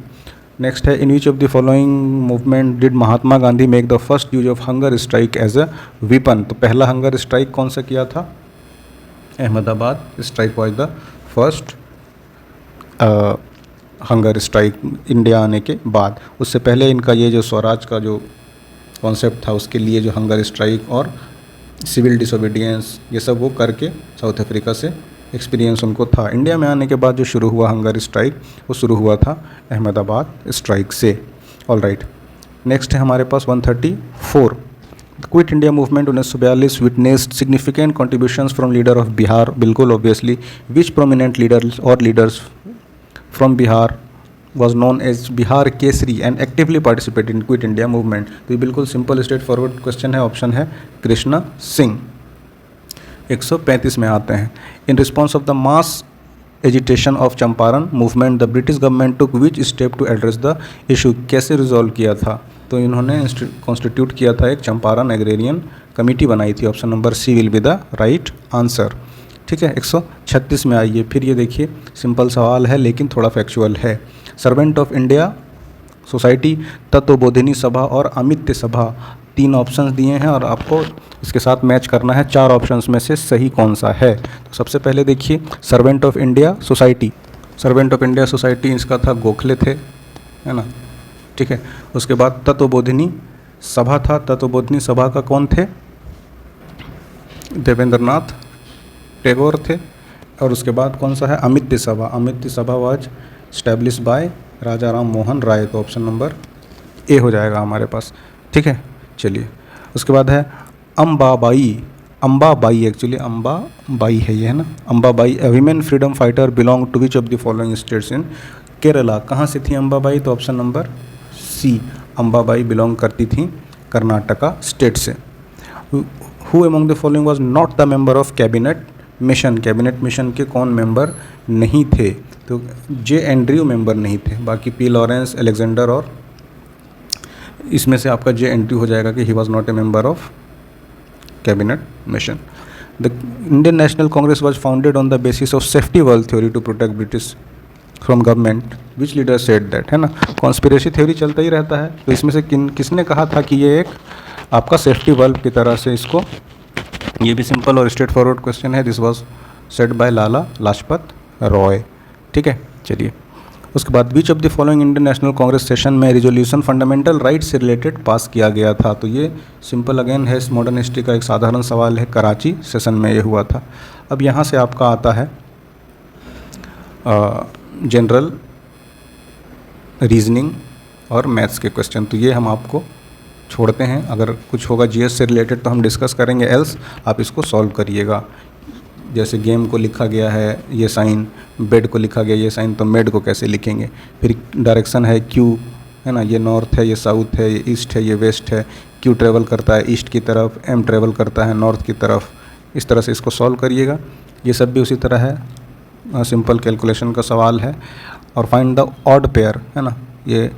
नेक्स्ट है in which of the following movement did Mahatma Gandhi make the first use of hunger strike as a weapon, तो पहला हंगर स्ट्राइक कौन सा किया था, Ahmedabad strike was the first hunger strike India आने के बाद। उससे पहले इनका ये जो स्वराज का जो कॉन्सेप्ट था उसके लिए जो हंगर स्ट्राइक और सिविल डिसोबीडियंस, ये सब वो करके साउथ अफ्रीका से एक्सपीरियंस उनको था। इंडिया में आने के बाद जो शुरू हुआ हंगर स्ट्राइक, वो शुरू हुआ था अहमदाबाद स्ट्राइक से। ऑल राइट, नेक्स्ट है हमारे पास 134। Quit India movement 1942 witnessed significant contributions from leader of Bihar. बिल्कुल ऑब्वियसली, विच प्रोमिनेंट लीडर्स और leaders from Bihar was known as Bihar Kesari and actively participated in quit India movement. तो ये बिल्कुल सिंपल स्ट्रेट फॉरवर्ड क्वेश्चन है, option है कृष्णा सिंह। 135 में आते हैं। In response of the mass agitation of Champaran movement the British government took which step to address the issue. कैसे resolve किया था? तो इन्होंने कॉन्स्टिट्यूट किया था एक चंपारण एग्रेरियन कमेटी बनाई थी। Option number C will be the right answer. ठीक है, 136 में आइए। फिर ये देखिए, सिंपल सवाल है लेकिन थोड़ा फैक्चुअल है। Servant of India society, Tattvabodhini सभा और अमित्य सभा, 3 ऑप्शंस दिए हैं और आपको इसके साथ मैच करना है 4 ऑप्शंस में से सही कौन सा है। तो सबसे पहले देखिए, servant of India society. Servant of India society इसका था गोखले थे, है ना। ठीक है, उसके बाद तत्वबोधिनी सभा था। तत्वबोधिनी सभा का कौन थे? देवेंद्रनाथ टैगोर थे। और उसके बाद कौन सा है? अमित्य सभा। अमित्य सभा वाज स्टैब्लिश बाय राजा राम मोहन राय। तो ऑप्शन नंबर ए हो जाएगा हमारे पास। ठीक है, चलिए उसके बाद है अम्बाबाई। अम्बाबाई एक्चुअली अम्बाबाई है ये, है ना। Ambabai a women freedom fighter belong to which of the following states in Kerala. कहाँ से थी अम्बाबाई? तो option number C, Ambabai belong करती थी कर्नाटका स्टेट से। Who among the following was not the member of cabinet mission. Cabinet mission के कौन मेंबर नहीं थे? तो जे एंड्रयू मेंबर नहीं थे, बाकी पी लॉरेंस, अलेक्जेंडर और इसमें से आपका जे एंड्रयू हो जाएगा कि he was not a member of cabinet mission. The Indian National Congress was founded on the basis of safety valve theory to protect British from government. Which leader said that, है ना। Conspiracy theory चलता ही रहता है, तो इसमें से किसने कहा था कि ये एक आपका सेफ्टी वर्ल्ड की तरह से इसको, ये भी सिंपल और स्ट्रेट फॉरवर्ड क्वेश्चन है। This was said bye Lala Lajpat Roy. ठीक है, चलिए उसके बाद विच of the following Indian National Congress session में रिजोल्यूशन फंडामेंटल राइट से रिलेटेड पास किया गया था। तो ये सिंपल अगेन है, मॉडर्न हिस्ट्री का एक साधारण सवाल है, कराची सेशन में ये हुआ था। अब यहाँ से आपका आता है जनरल रीजनिंग और मैथ्स के क्वेश्चन। तो ये हम आपको छोड़ते हैं, अगर कुछ होगा जीएस से रिलेटेड तो हम डिस्कस करेंगे, एल्स आप इसको सॉल्व करिएगा। जैसे गेम को लिखा गया है ये साइन, बेड को लिखा गया ये साइन, तो मेड को कैसे लिखेंगे। फिर डायरेक्शन है क्यू, है ना, ये नॉर्थ है, ये साउथ है, ये ईस्ट है, ये वेस्ट है। क्यू ट्रेवल करता है ईस्ट की तरफ, एम ट्रेवल करता है नॉर्थ की तरफ। इस तरह से इसको सॉल्व करिएगा। ये सब भी उसी तरह है, सिंपल कैलकुलेशन का सवाल है। और फाइंड द ऑड पेयर, है ना, ये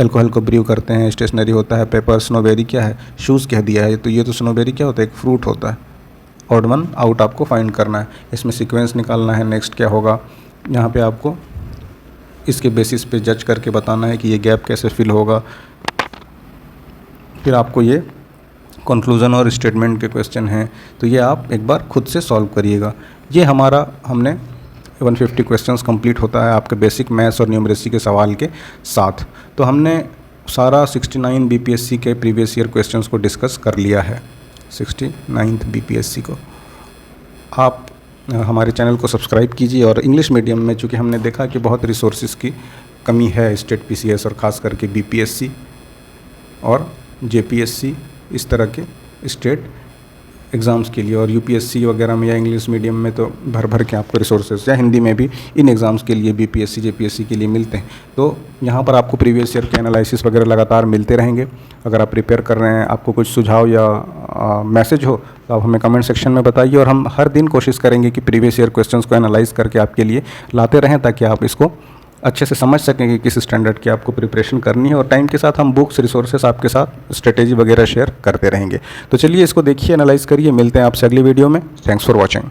अल्कोहल को ब्रीव करते हैं, स्टेशनरी होता है, पेपर, स्नोबेरी क्या है, शूज़ कह दिया है। तो ये तो स्नोबेरी क्या होता है? एक फ्रूट होता है। ऑड वन आउट आपको फाइंड करना है, इसमें सीक्वेंस निकालना है, नेक्स्ट क्या होगा। यहाँ पे आपको इसके बेसिस पे जज करके बताना है कि ये गैप कैसे फिल होगा। फिर आपको ये कंक्लूज़न और स्टेटमेंट के क्वेश्चन हैं, तो ये आप एक बार खुद से सॉल्व करिएगा। ये हमारा हमने 150 क्वेश्चंस कंप्लीट होता है आपके बेसिक मैथ्स और न्यूमरेसी के सवाल के साथ। तो हमने सारा 69 बीपीएससी के प्रीवियस ईयर क्वेश्चंस को डिस्कस कर लिया है। 69th बीपीएससी को आप हमारे चैनल को सब्सक्राइब कीजिए। और इंग्लिश मीडियम में चूँकि हमने देखा कि बहुत रिसोर्सेज की कमी है स्टेट पीसीएस और ख़ास करके बीपीएससी और जेपीएससी, इस तरह के स्टेट एग्ज़ाम्स के लिए, और यूपीएससी वगैरह में या इंग्लिश मीडियम में तो भर भर के आपको रिसोर्सेज, या हिंदी में भी इन एग्ज़ाम्स के लिए बीपीएससी जेपीएससी के लिए मिलते हैं। तो यहाँ पर आपको प्रीवियस ईयर के एनालिसिस वगैरह लगातार मिलते रहेंगे। अगर आप प्रिपेयर कर रहे हैं, आपको कुछ सुझाव या मैसेज हो तो आप हमें कमेंट सेक्शन में बताइए, और हम हर दिन कोशिश करेंगे कि प्रीवियस ईयर क्वेश्चंस को एनालाइज करके आपके लिए लाते रहें, ताकि आप इसको अच्छे से समझ सकें कि किस स्टैंडर्ड की आपको प्रिपरेशन करनी है। और टाइम के साथ हम बुक्स, रिसोर्सेस आपके साथ स्ट्रेटेजी वगैरह शेयर करते रहेंगे। तो चलिए इसको देखिए, एनालाइज करिए। मिलते हैं आपसे अगली वीडियो में। Thanks for watching.